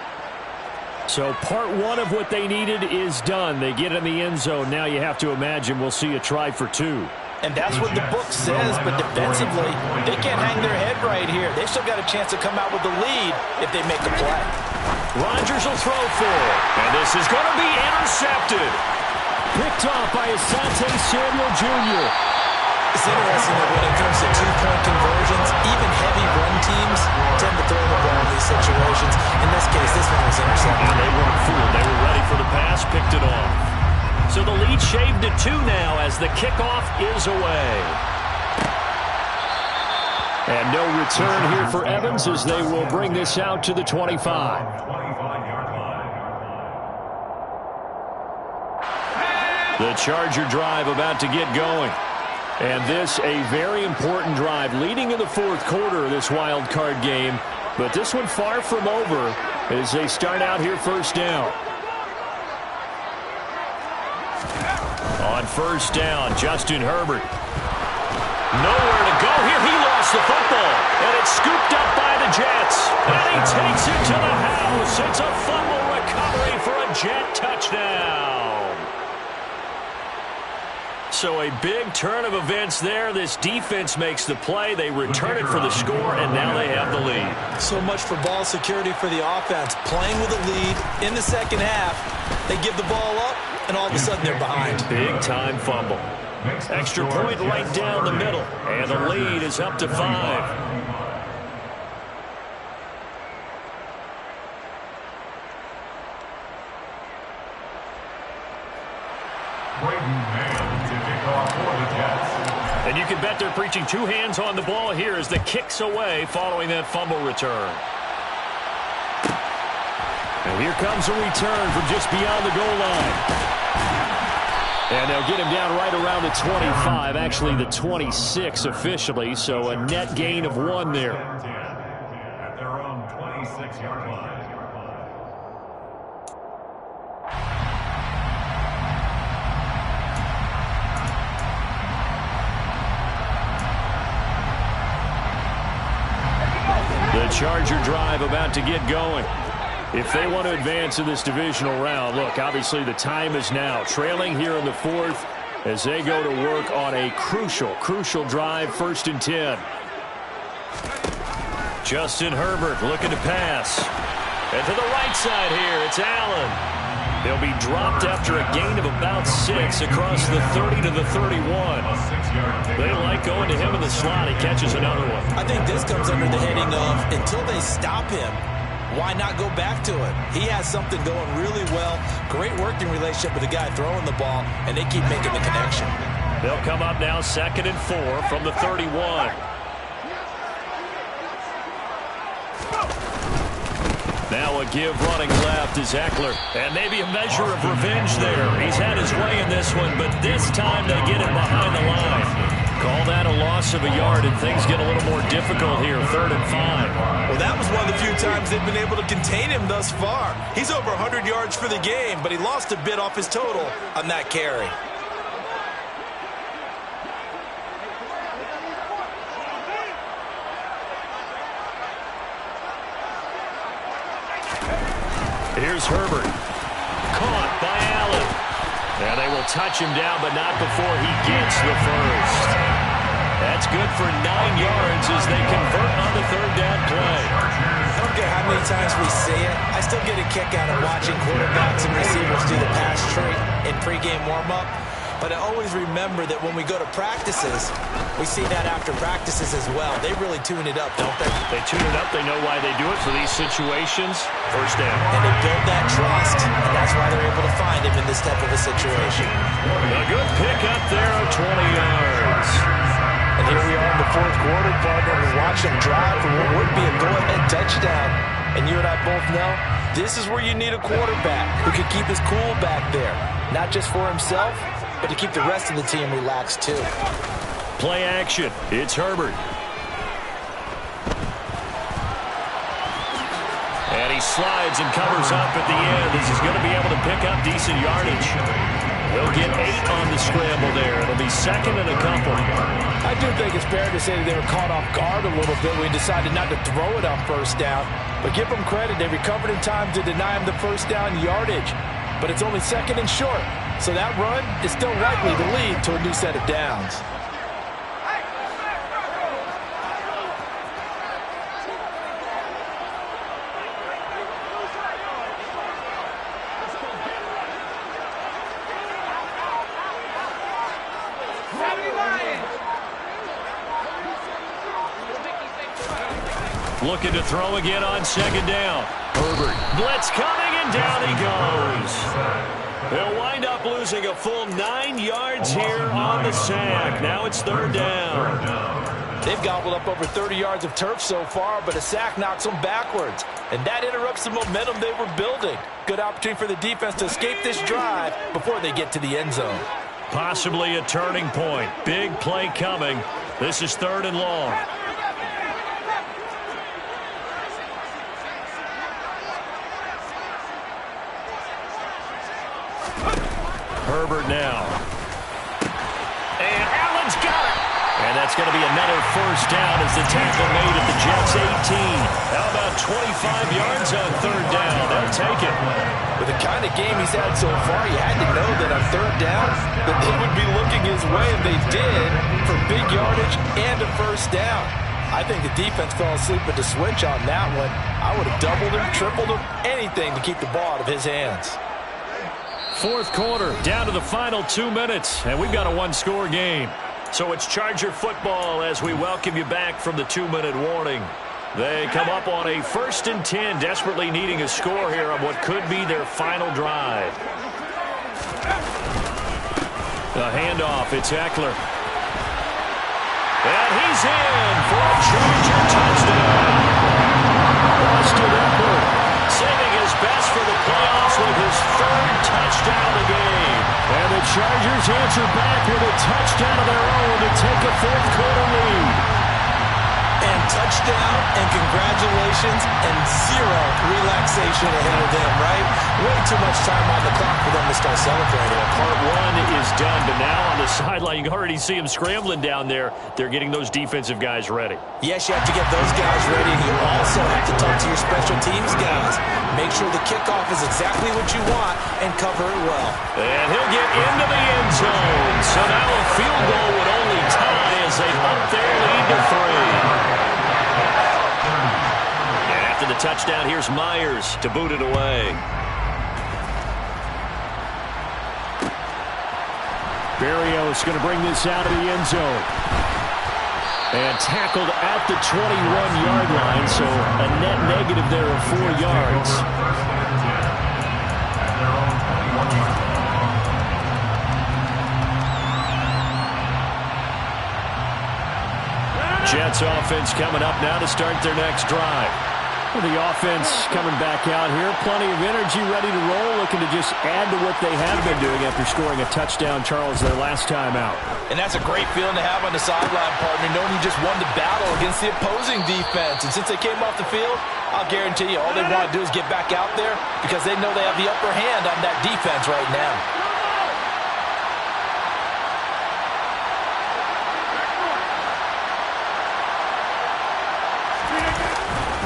So part one of what they needed is done. They get in the end zone. Now you have to imagine we'll see a try for 2. And that's what the book says, but defensively, they can't hang their head right here. They still got a chance to come out with the lead if they make a play. Rodgers will throw for it. And this is going to be intercepted. Picked off by Asante Samuel Jr. It's interesting that when it comes to two-point conversions, even heavy run teams tend to throw the ball in these situations. In this case, this one was intercepted. And they weren't fooled. They were ready for the pass, picked it off. So the lead shaved to 2 now as the kickoff is away. And no return here for Evans as they will bring this out to the 25. The Charger drive about to get going. And this a very important drive leading in the 4th quarter of this wild card game. But this one far from over as they start out here first down. On first down, Justin Herbert. Nowhere to go here. He lost the football. And it's scooped up by the Jets. And he takes it to the house. It's a fumble recovery for a Jet touchdown. So a big turn of events there. This defense makes the play. They return it for the score, and now they have the lead. So much for ball security for the offense. Playing with a lead in the second half. They give the ball up, and all of a sudden they're behind. Big-time fumble. Extra point right down the middle, and the lead is up to 5. And you can bet they're preaching 2 hands on the ball here as the kick's away following that fumble return. And here comes a return from just beyond the goal line. And they'll get him down right around the 25, actually the 26 officially, so a net gain of 1 there. At their own 26-yard line. The Charger drive about to get going. If they want to advance in this divisional round, look, obviously the time is now. Trailing here in the 4th as they go to work on a crucial drive, 1st and 10. Justin Herbert looking to pass. And to the right side here, it's Allen. They'll be dropped after a gain of about 6 across the 30 to the 31. They like going to him in the slot. He catches another one. I think this comes under the heading of until they stop him, why not go back to it? He has something going really well. Great working relationship with the guy throwing the ball, and they keep making the connection. They'll come up now 2nd and 4 from the 31. Now a give running left is Eckler. And maybe a measure of revenge there. He's had his way in this one, but this time they get him behind the line. Call that a loss of a yard, and things get a little more difficult here, 3rd and 5. Well, that was one of the few times they've been able to contain him thus far. He's over 100 yards for the game, but he lost a bit off his total on that carry. Here's Herbert. Caught by Allen. And they will touch him down, but not before he gets the first. That's good for 9 yards as they convert on the 3rd down play. I don't care how many times we see it. I still get a kick out of watching quarterbacks and receivers do the pass tree in pregame warm-up. But I always remember that when we go to practices, we see that after practices as well. They really tune it up, don't they? They tune it up. They know why they do it for these situations. 1st down. And they build that trust, and that's why they're able to find him in this type of a situation. A good pick up there of 20 yards. And here we are in the 4th quarter, partner. We're watching drive for what would be a go-ahead touchdown. And you and I both know this is where you need a quarterback who can keep his cool back there. Not just for himself, but to keep the rest of the team relaxed too. Play action. It's Herbert. And he slides and covers up at the end. This is going to be able to pick up decent yardage. He'll get 8 on the scramble there. It'll be second and a couple. I do think it's fair to say that they were caught off guard a little bit when he decided not to throw it on first down. But give them credit. They recovered in time to deny him the first down yardage. But it's only second and short. So that run is still likely to lead to a new set of downs. Looking to throw again on second down. Herbert. Blitz coming, and down he goes. They'll wind up losing a full 9 yards here on the sack. Now it's third down. They've gobbled up over 30 yards of turf so far, but a sack knocks them backwards. And that interrupts the momentum they were building. Good opportunity for the defense to escape this drive before they get to the end zone. Possibly a turning point. Big play coming. This is third and long. Herbert now. And Allen's got it. And that's going to be another first down as the tackle made at the Jets' 18. How about 25 yards on third down? They'll take it. With the kind of game he's had so far, you had to know that on third down that they would be looking his way, and they did, for big yardage and a first down. I think the defense fell asleep at the switch on that one. I would have doubled him, tripled him, anything to keep the ball out of his hands. Fourth quarter, down to the final 2 minutes, and we've got a one-score game. So it's Charger football as we welcome you back from the 2-minute warning. They come up on a 1st and 10, desperately needing a score here on what could be their final drive. The handoff, it's Eckler. And he's in for a Charger touchdown. Austin Eckler saving his best for the playoffs with his 3rd touchdown of the game. And the Chargers answer back with a touchdown of their own to take a 4th quarter lead. And touchdown and congratulations and 0 relaxation ahead of them, right? Way too much time on the clock for them to start celebrating. Part 1 is done, but now on the sideline, you can already see them scrambling down there. They're getting those defensive guys ready. Yes, you have to get those guys ready, and you also have to talk to your special teams guys. Make sure the kickoff is exactly what you want and cover it well. And he'll get into the end zone. So now a field goal would only tie as they up their lead to 3. And after the touchdown, here's Myers to boot it away. Berrios going to bring this out of the end zone. And tackled at the 21-yard line, so a net negative there of 4 yards. Jets offense coming up now to start their next drive. Well, the offense coming back out here. Plenty of energy, ready to roll, looking to just add to what they have been doing after scoring a touchdown, Charles, their last time out. And that's a great feeling to have on the sideline, partner, knowing you just won the battle against the opposing defense. And since they came off the field, I'll guarantee you all they want to do is get back out there because they know they have the upper hand on that defense right now.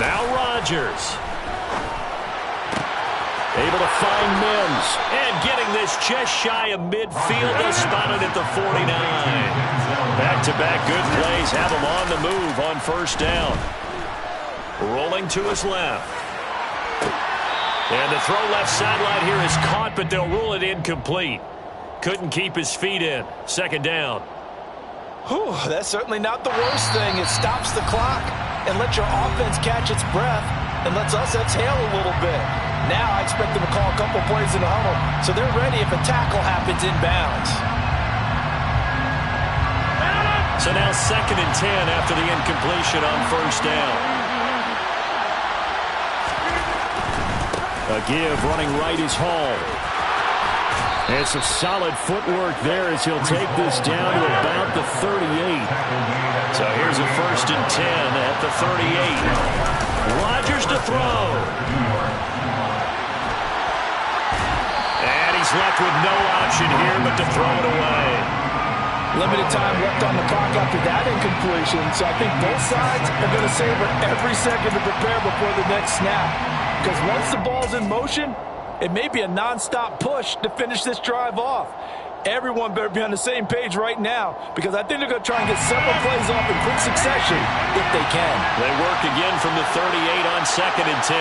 Now Rodgers. Able to find Mims. And getting this just shy of midfield. They spotted at the 49. Back-to-back good plays have him on the move on first down. Rolling to his left. And the throw left sideline here is caught, but they'll rule it incomplete. Couldn't keep his feet in. Second down. Whew, that's certainly not the worst thing. It stops the clock and lets your offense catch its breath and lets us exhale a little bit. Now I expect them to call a couple plays in the huddle, so they're ready if a tackle happens inbounds. So now 2nd and 10 after the incompletion on first down. A give running right is Hall. And some solid footwork there as he'll take this down to about the 38. So here's a 1st and 10 at the 38. Rodgers to throw. And he's left with no option here but to throw it away. Limited time left on the clock after that incompletion, so I think both sides are going to savor every second to prepare before the next snap. Because once the ball's in motion, it may be a nonstop push to finish this drive off. Everyone better be on the same page right now, because I think they're going to try and get several plays off in quick succession if they can. They work again from the 38 on 2nd and 10.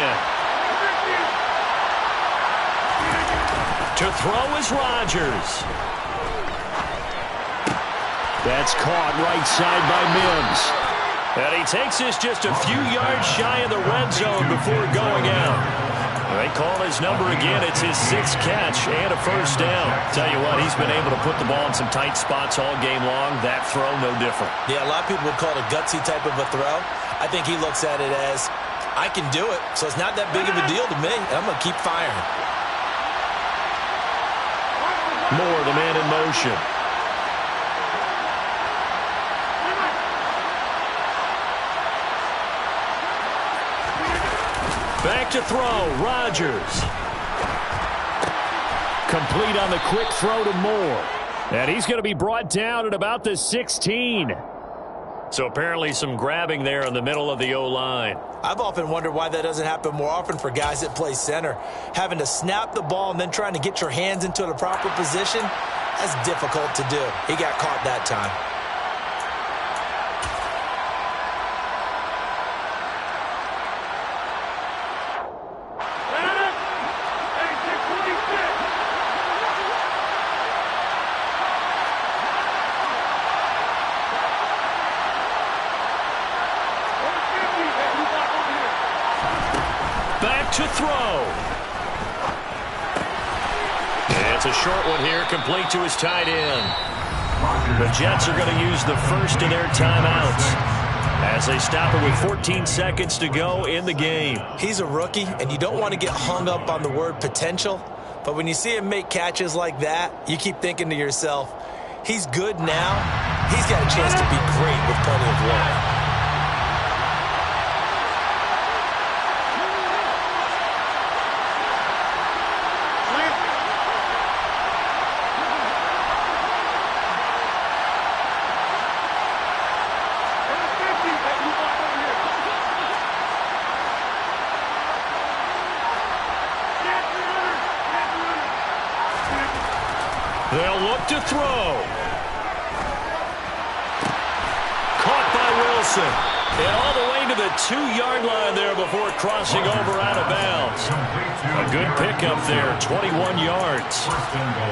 To throw is Rodgers. That's caught right side by Mims. And he takes this just a few yards shy of the red zone before going out. They call his number again. It's his 6th catch and a 1st down. Tell you what, he's been able to put the ball in some tight spots all game long. That throw, no different. Yeah, a lot of people would call it a gutsy type of a throw. I think he looks at it as, I can do it, so it's not that big of a deal to me, and I'm going to keep firing. Moore, the man in motion. Back to throw, Rodgers. Complete on the quick throw to Moore. And he's going to be brought down at about the 16. So apparently some grabbing there in the middle of the O-line. I've often wondered why that doesn't happen more often for guys that play center. Having to snap the ball and then trying to get your hands into the proper position, that's difficult to do. He got caught that time. To throw. It's a short one here, complete to his tight end. The Jets are going to use the first of their timeouts as they stop it with 14 seconds to go in the game. He's a rookie, and you don't want to get hung up on the word potential, but when you see him make catches like that, you keep thinking to yourself, he's good now. He's got a chance to be great with plenty of work. They'll look to throw. Caught by Wilson. And all the way to the 2-yard line there before crossing over out of bounds. A good pickup there, 21 yards.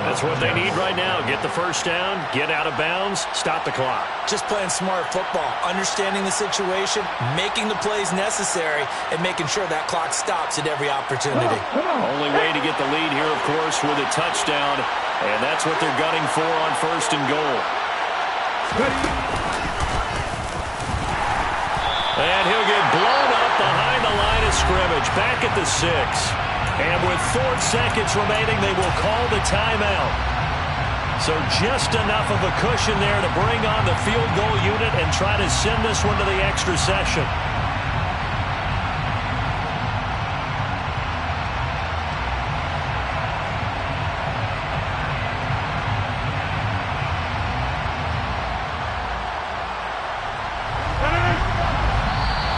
That's what they need right now. Get the first down, get out of bounds, stop the clock. Just playing smart football, understanding the situation, making the plays necessary, and making sure that clock stops at every opportunity. Only way to get the lead here, of course, with a touchdown. And that's what they're gunning for on 1st and goal. And he'll get blown up behind the line of scrimmage, back at the 6. And with 4 seconds remaining, they will call the timeout. So just enough of a cushion there to bring on the field goal unit and try to send this one to the extra session.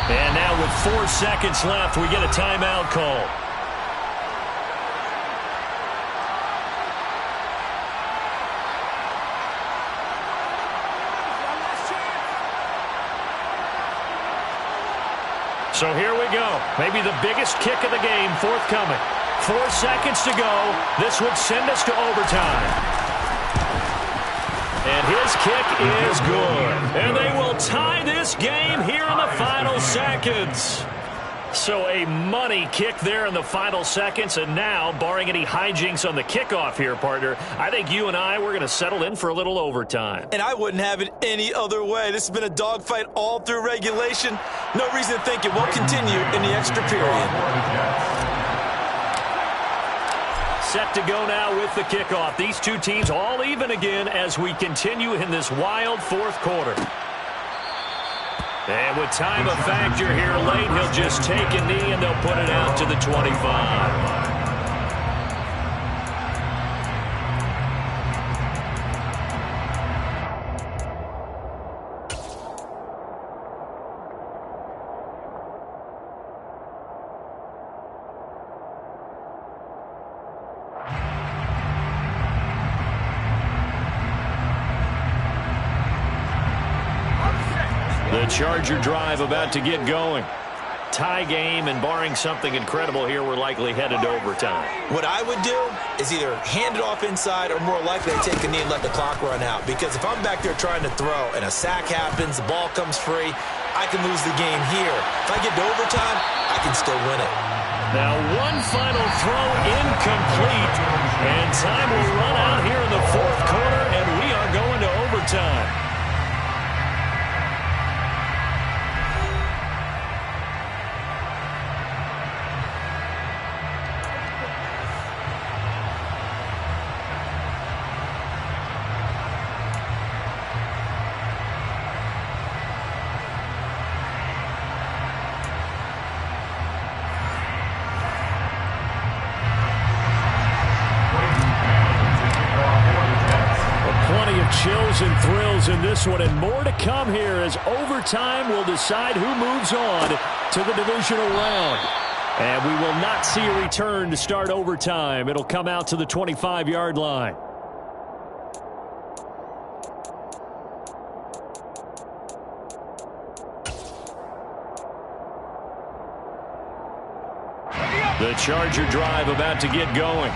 And now with 4 seconds left, we get a timeout call. So here we go. Maybe the biggest kick of the game forthcoming. 4 seconds to go. This would send us to overtime. And his kick is good. And they will tie this game here in the final seconds. So a money kick there in the final seconds. And now, barring any hijinks on the kickoff here, partner, I think you and I, we're going to settle in for a little overtime. And I wouldn't have it any other way. This has been a dogfight all through regulation. No reason to think it won't continue in the extra period. set to go now with the kickoff. These two teams all even again as we continue in this wild fourth quarter. And with time a factor here late, he'll just take a knee and they'll put it out to the 25. The Charger drive about to get going. Tie game, and barring something incredible here, we're likely headed to overtime. What I would do is either hand it off inside or more likely take a knee and let the clock run out. Because if I'm back there trying to throw and a sack happens, the ball comes free, I can lose the game here. If I get to overtime, I can still win it. Now one final throw incomplete, and time will run out here in the fourth quarter, and we are going to overtime. Chills and thrills in this one, and more to come here as overtime will decide who moves on to the divisional round. And we will not see a return to start overtime. It'll come out to the 25-yard line. The Charger drive about to get going.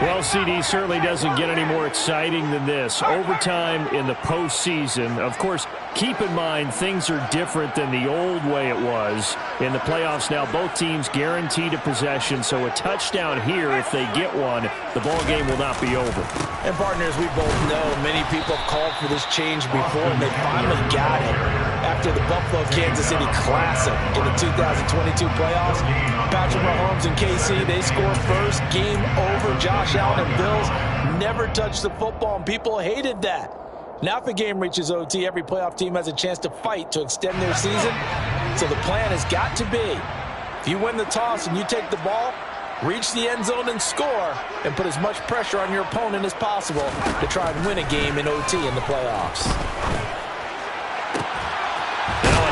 Well, CD, certainly doesn't get any more exciting than this. Overtime in the postseason. Of course, keep in mind things are different than the old way it was. In the playoffs now, both teams guaranteed a possession, so a touchdown here, if they get one, the ball game will not be over. And partners, we both know many people have called for this change before, and they finally got it. After the Buffalo-Kansas City Classic in the 2022 playoffs, Patrick Mahomes and KC, they score first. Game over. Josh Allen and Bills never touched the football, and people hated that. Now if the game reaches OT, every playoff team has a chance to fight to extend their season. So the plan has got to be, if you win the toss and you take the ball, reach the end zone and score, and put as much pressure on your opponent as possible to try and win a game in OT in the playoffs.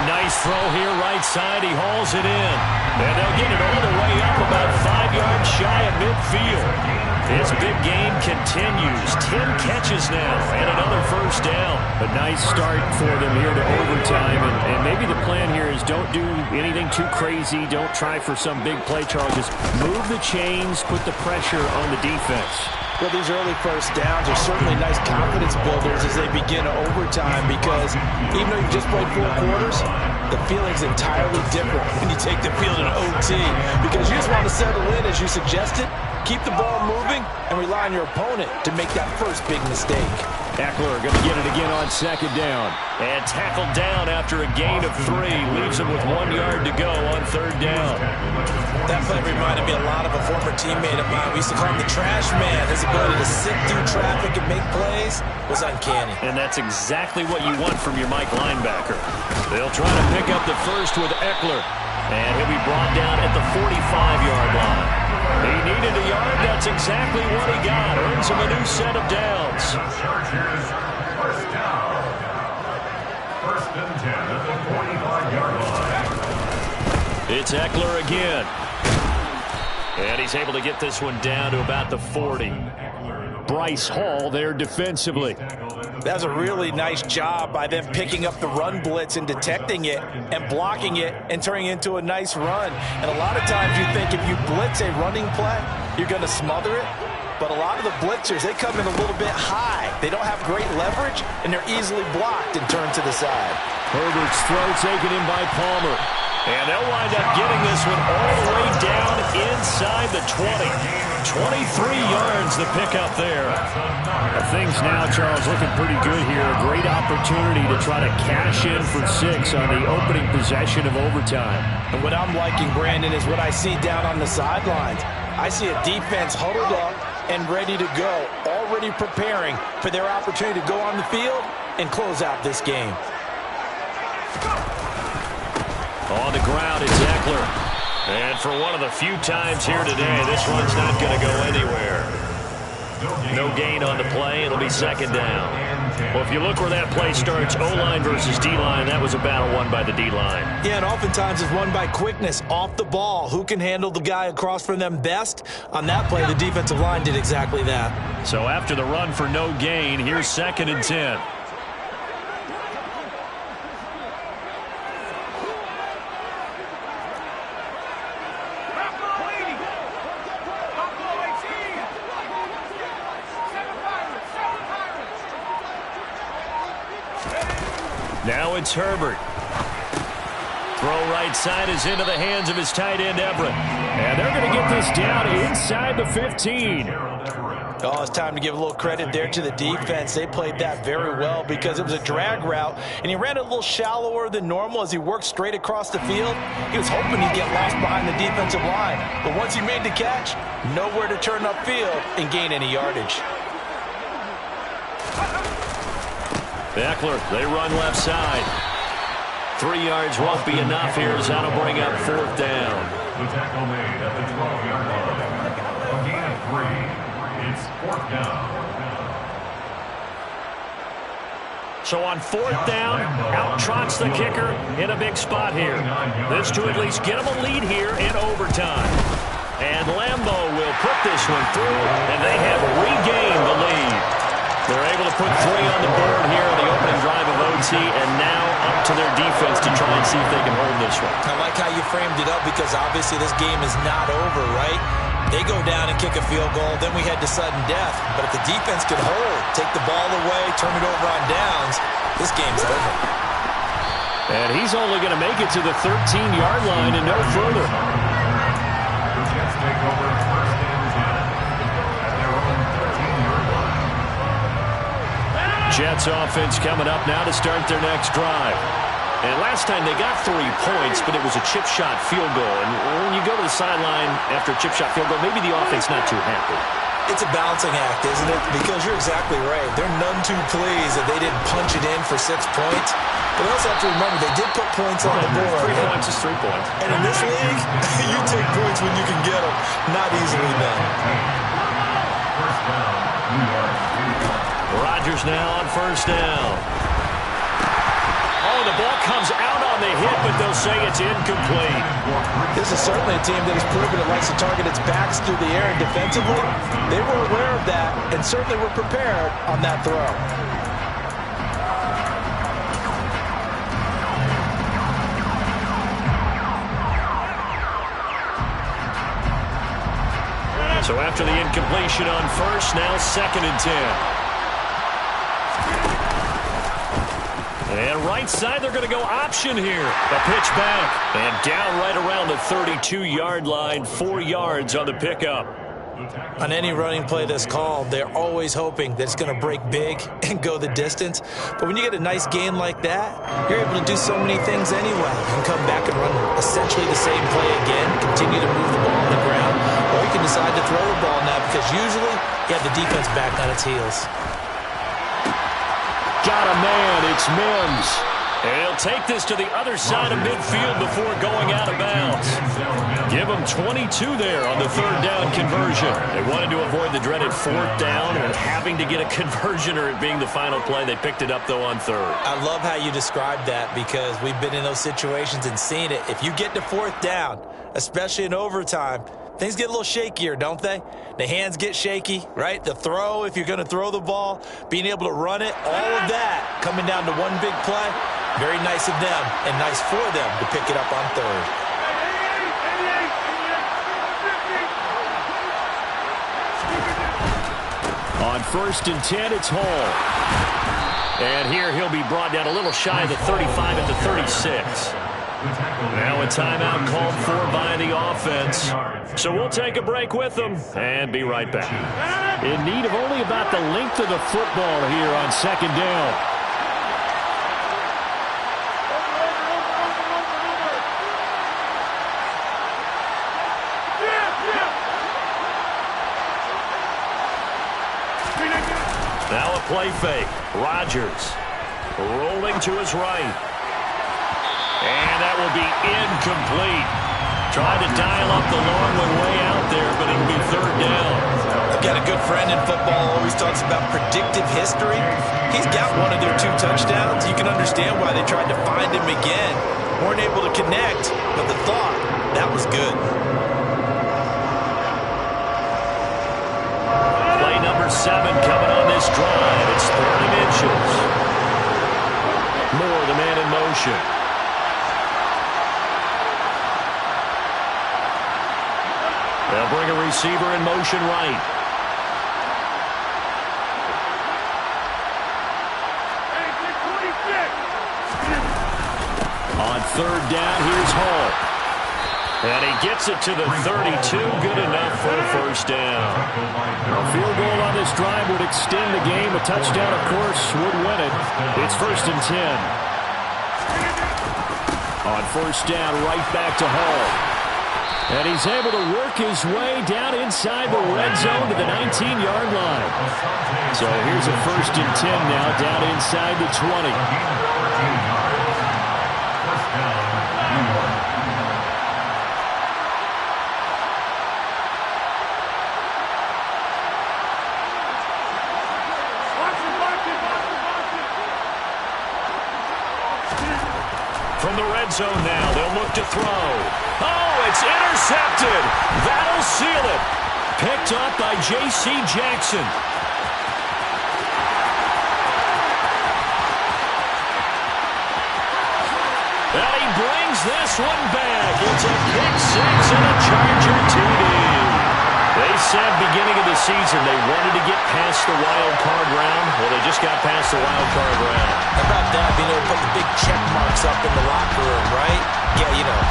Nice throw here, right side. He hauls it in. And they'll get it all the way up about 5 yards shy of midfield. His big game continues. 10 catches now and another first down. A nice start for them here to overtime. And maybe the plan here is don't do anything too crazy. Don't try for some big play, Charles. Just move the chains, put the pressure on the defense. Well, these early first downs are certainly nice confidence builders as they begin overtime, because even though you've just played 4 quarters, the feeling's entirely different when you take the field in OT, because you just want to settle in, as you suggested, keep the ball moving, and rely on your opponent to make that first big mistake. Eckler going to get it again on second down. And tackled down after a gain of 3. Leaves him with 1 yard to go on third down. That play reminded me a lot of a former teammate of mine. We used to call him the trash man. His ability to sit through traffic and make plays was uncanny. And that's exactly what you want from your Mike linebacker. They'll try to pick up the first with Eckler. And he'll be brought down at the 45-yard line. He needed a yard. That's exactly what he got. Earns him a new set of downs. Chargers, first down. First and 10 at the 45-yard line. It's Eckler again. And he's able to get this one down to about the 40. Bryce Hall there defensively. That's a really nice job by them picking up the run blitz and detecting it and blocking it and turning it into a nice run. And a lot of times you think if you blitz a running play, you're going to smother it. But a lot of the blitzers, they come in a little bit high. They don't have great leverage, and they're easily blocked and turned to the side. Herbert's throw taken in by Palmer. And they'll wind up getting this one all the way down inside the 20. 23 yards the pickup there. Things now, Charles, looking pretty good here. A great opportunity to try to cash in for 6 on the opening possession of overtime. And what I'm liking, Brandon, is what I see down on the sidelines. I see a defense huddled up, and ready to go, already preparing for their opportunity to go on the field and close out this game. On the ground, it's Eckler. And for one of the few times here today, this one's not going to go anywhere. No gain on the play. It'll be second down. Well, if you look where that play starts, O-line versus D-line, that was a battle won by the D-line. Yeah, and oftentimes it's won by quickness off the ball. Who can handle the guy across from them best? On that play, the defensive line did exactly that. So after the run for no gain, here's 2nd and 10. Now it's Herbert. Throw right side is into the hands of his tight end, Everett. And they're going to get this down inside the 15. Oh, it's time to give a little credit there to the defense. They played that very well because it was a drag route, and he ran a little shallower than normal as he worked straight across the field. He was hoping he'd get lost behind the defensive line. But once he made the catch, nowhere to turn upfield and gain any yardage. Eckler, they run left side. 3 yards won't be enough here as that'll bring up 4th down. The tackle made at the 12-yard line. A gain of 3. It's 4th down. So on 4th down, out trots the kicker in a big spot here. This to at least get him a lead here in overtime. And Lambeau will put this one through, and they have regained the lead. They're able to put 3 on the board here in the opening drive of OT, and now up to their defense to try and see if they can hold this one. I like how you framed it up because obviously this game is not over, right? They go down and kick a field goal, then we head to sudden death. But if the defense can hold, take the ball away, turn it over on downs, this game's over. And he's only going to make it to the 13-yard line and no further. The Jets take over 1st and 10 at their own 13-yard line. Jets offense coming up now to start their next drive. And last time they got 3 points, but it was a chip shot field goal. And when you go to the sideline after a chip shot field goal, maybe the offense not too happy. It's a balancing act, isn't it? Because you're exactly right. They're none too pleased that they didn't punch it in for 6 points. But we also have to remember they did put points on the board. 3 points is 3 points. And in this league, you take points when you can get them. Not easily done. First down, New York. Rodgers now on 1st down. Oh, the ball comes out on the hit, but they'll say it's incomplete. This is certainly a team that has proven it likes to target its backs through the air and defensively. They were aware of that and certainly were prepared on that throw. So after the incompletion on 1st, now 2nd and 10. And right side, they're going to go option here. A pitch back. And down right around the 32-yard line. 4 yards on the pickup. On any running play that's called, they're always hoping that it's going to break big and go the distance. But when you get a nice gain like that, you're able to do so many things anyway. You can come back and run essentially the same play again, continue to move the ball on the ground, or you can decide to throw the ball now because usually you have the defense back on its heels. Got a man, it's Mims. And he'll take this to the other side of midfield before going out of bounds. Give them 22 there on the 3rd down conversion. They wanted to avoid the dreaded 4th down and having to get a conversion or it being the final play. They picked it up, though, on 3rd. I love how you described that because we've been in those situations and seen it. If you get to 4th down, especially in overtime, things get a little shakier, don't they? The hands get shaky, right? The throw, if you're going to throw the ball, being able to run it, all of that coming down to one big play. Very nice of them and nice for them to pick it up on 3rd. On 1st and 10, it's Hall. And here he'll be brought down a little shy of the 35 at the 36. Now a timeout called for by the offense. So we'll take a break with them and be right back. In need of only about the length of the football here on 2nd down. Now a play fake. Rodgers rolling to his right. And that will be incomplete. Trying to dial up the long one way out there, but it'll be third down. I've got a good friend in football, always talks about predictive history. He's got one of their 2 touchdowns. You can understand why they tried to find him again. Weren't able to connect, but the thought, that was good. Play number 7 coming on this drive. It's 30 inches. Moore, the man in motion. They'll bring a receiver in motion right. On third down, here's Hall. And he gets it to the 32. Good enough for a first down. A field goal on this drive would extend the game. A touchdown, of course, would win it. It's 1st and 10. On first down, right back to Hall. And he's able to work his way down inside the red zone to the 19-yard line. So here's a 1st and 10 now, down inside the 20. From the red zone now, they'll look to throw. Oh, it's intercepted. That'll seal it. Picked up by J.C. Jackson. And he brings this one back. It's a pick 6 and a Charger TD. They said beginning of the season they wanted to get past the wild card round. Well, they just got past the wild card round. How about that, being able to put the big check marks up in the locker room, right? Yeah, you know,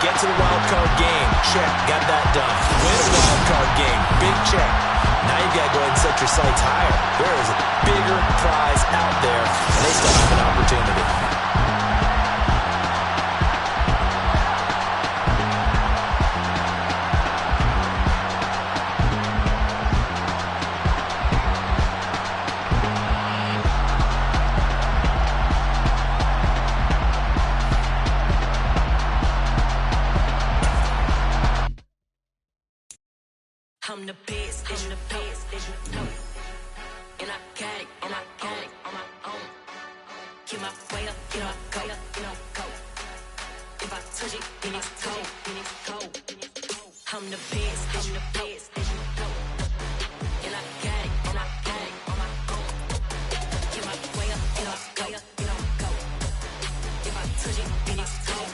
get to the wild card game, check, got that done. Win a wild card game, big check. Now you got to go ahead and set your sights higher. There is a bigger prize out there, and they still have an opportunity. I'm the best, I'm the best, as you know. And I got it on my own. Get my way up, get my go, go. If I touch it, then it's cold, I'm the best, as you know. And I got it on my own. Get my way up, get my go. If I touch it, then it's cold,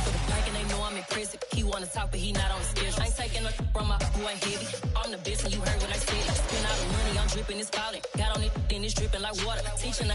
For the park and they know I'm impressive. He wanna talk, but he not on the schedule. I ain't taking nothing from my boy heavy. I'm the best, and you heard what I said. Spend all the money, I'm dripping, it's falling. Got on it, then it's dripping like water. Teaching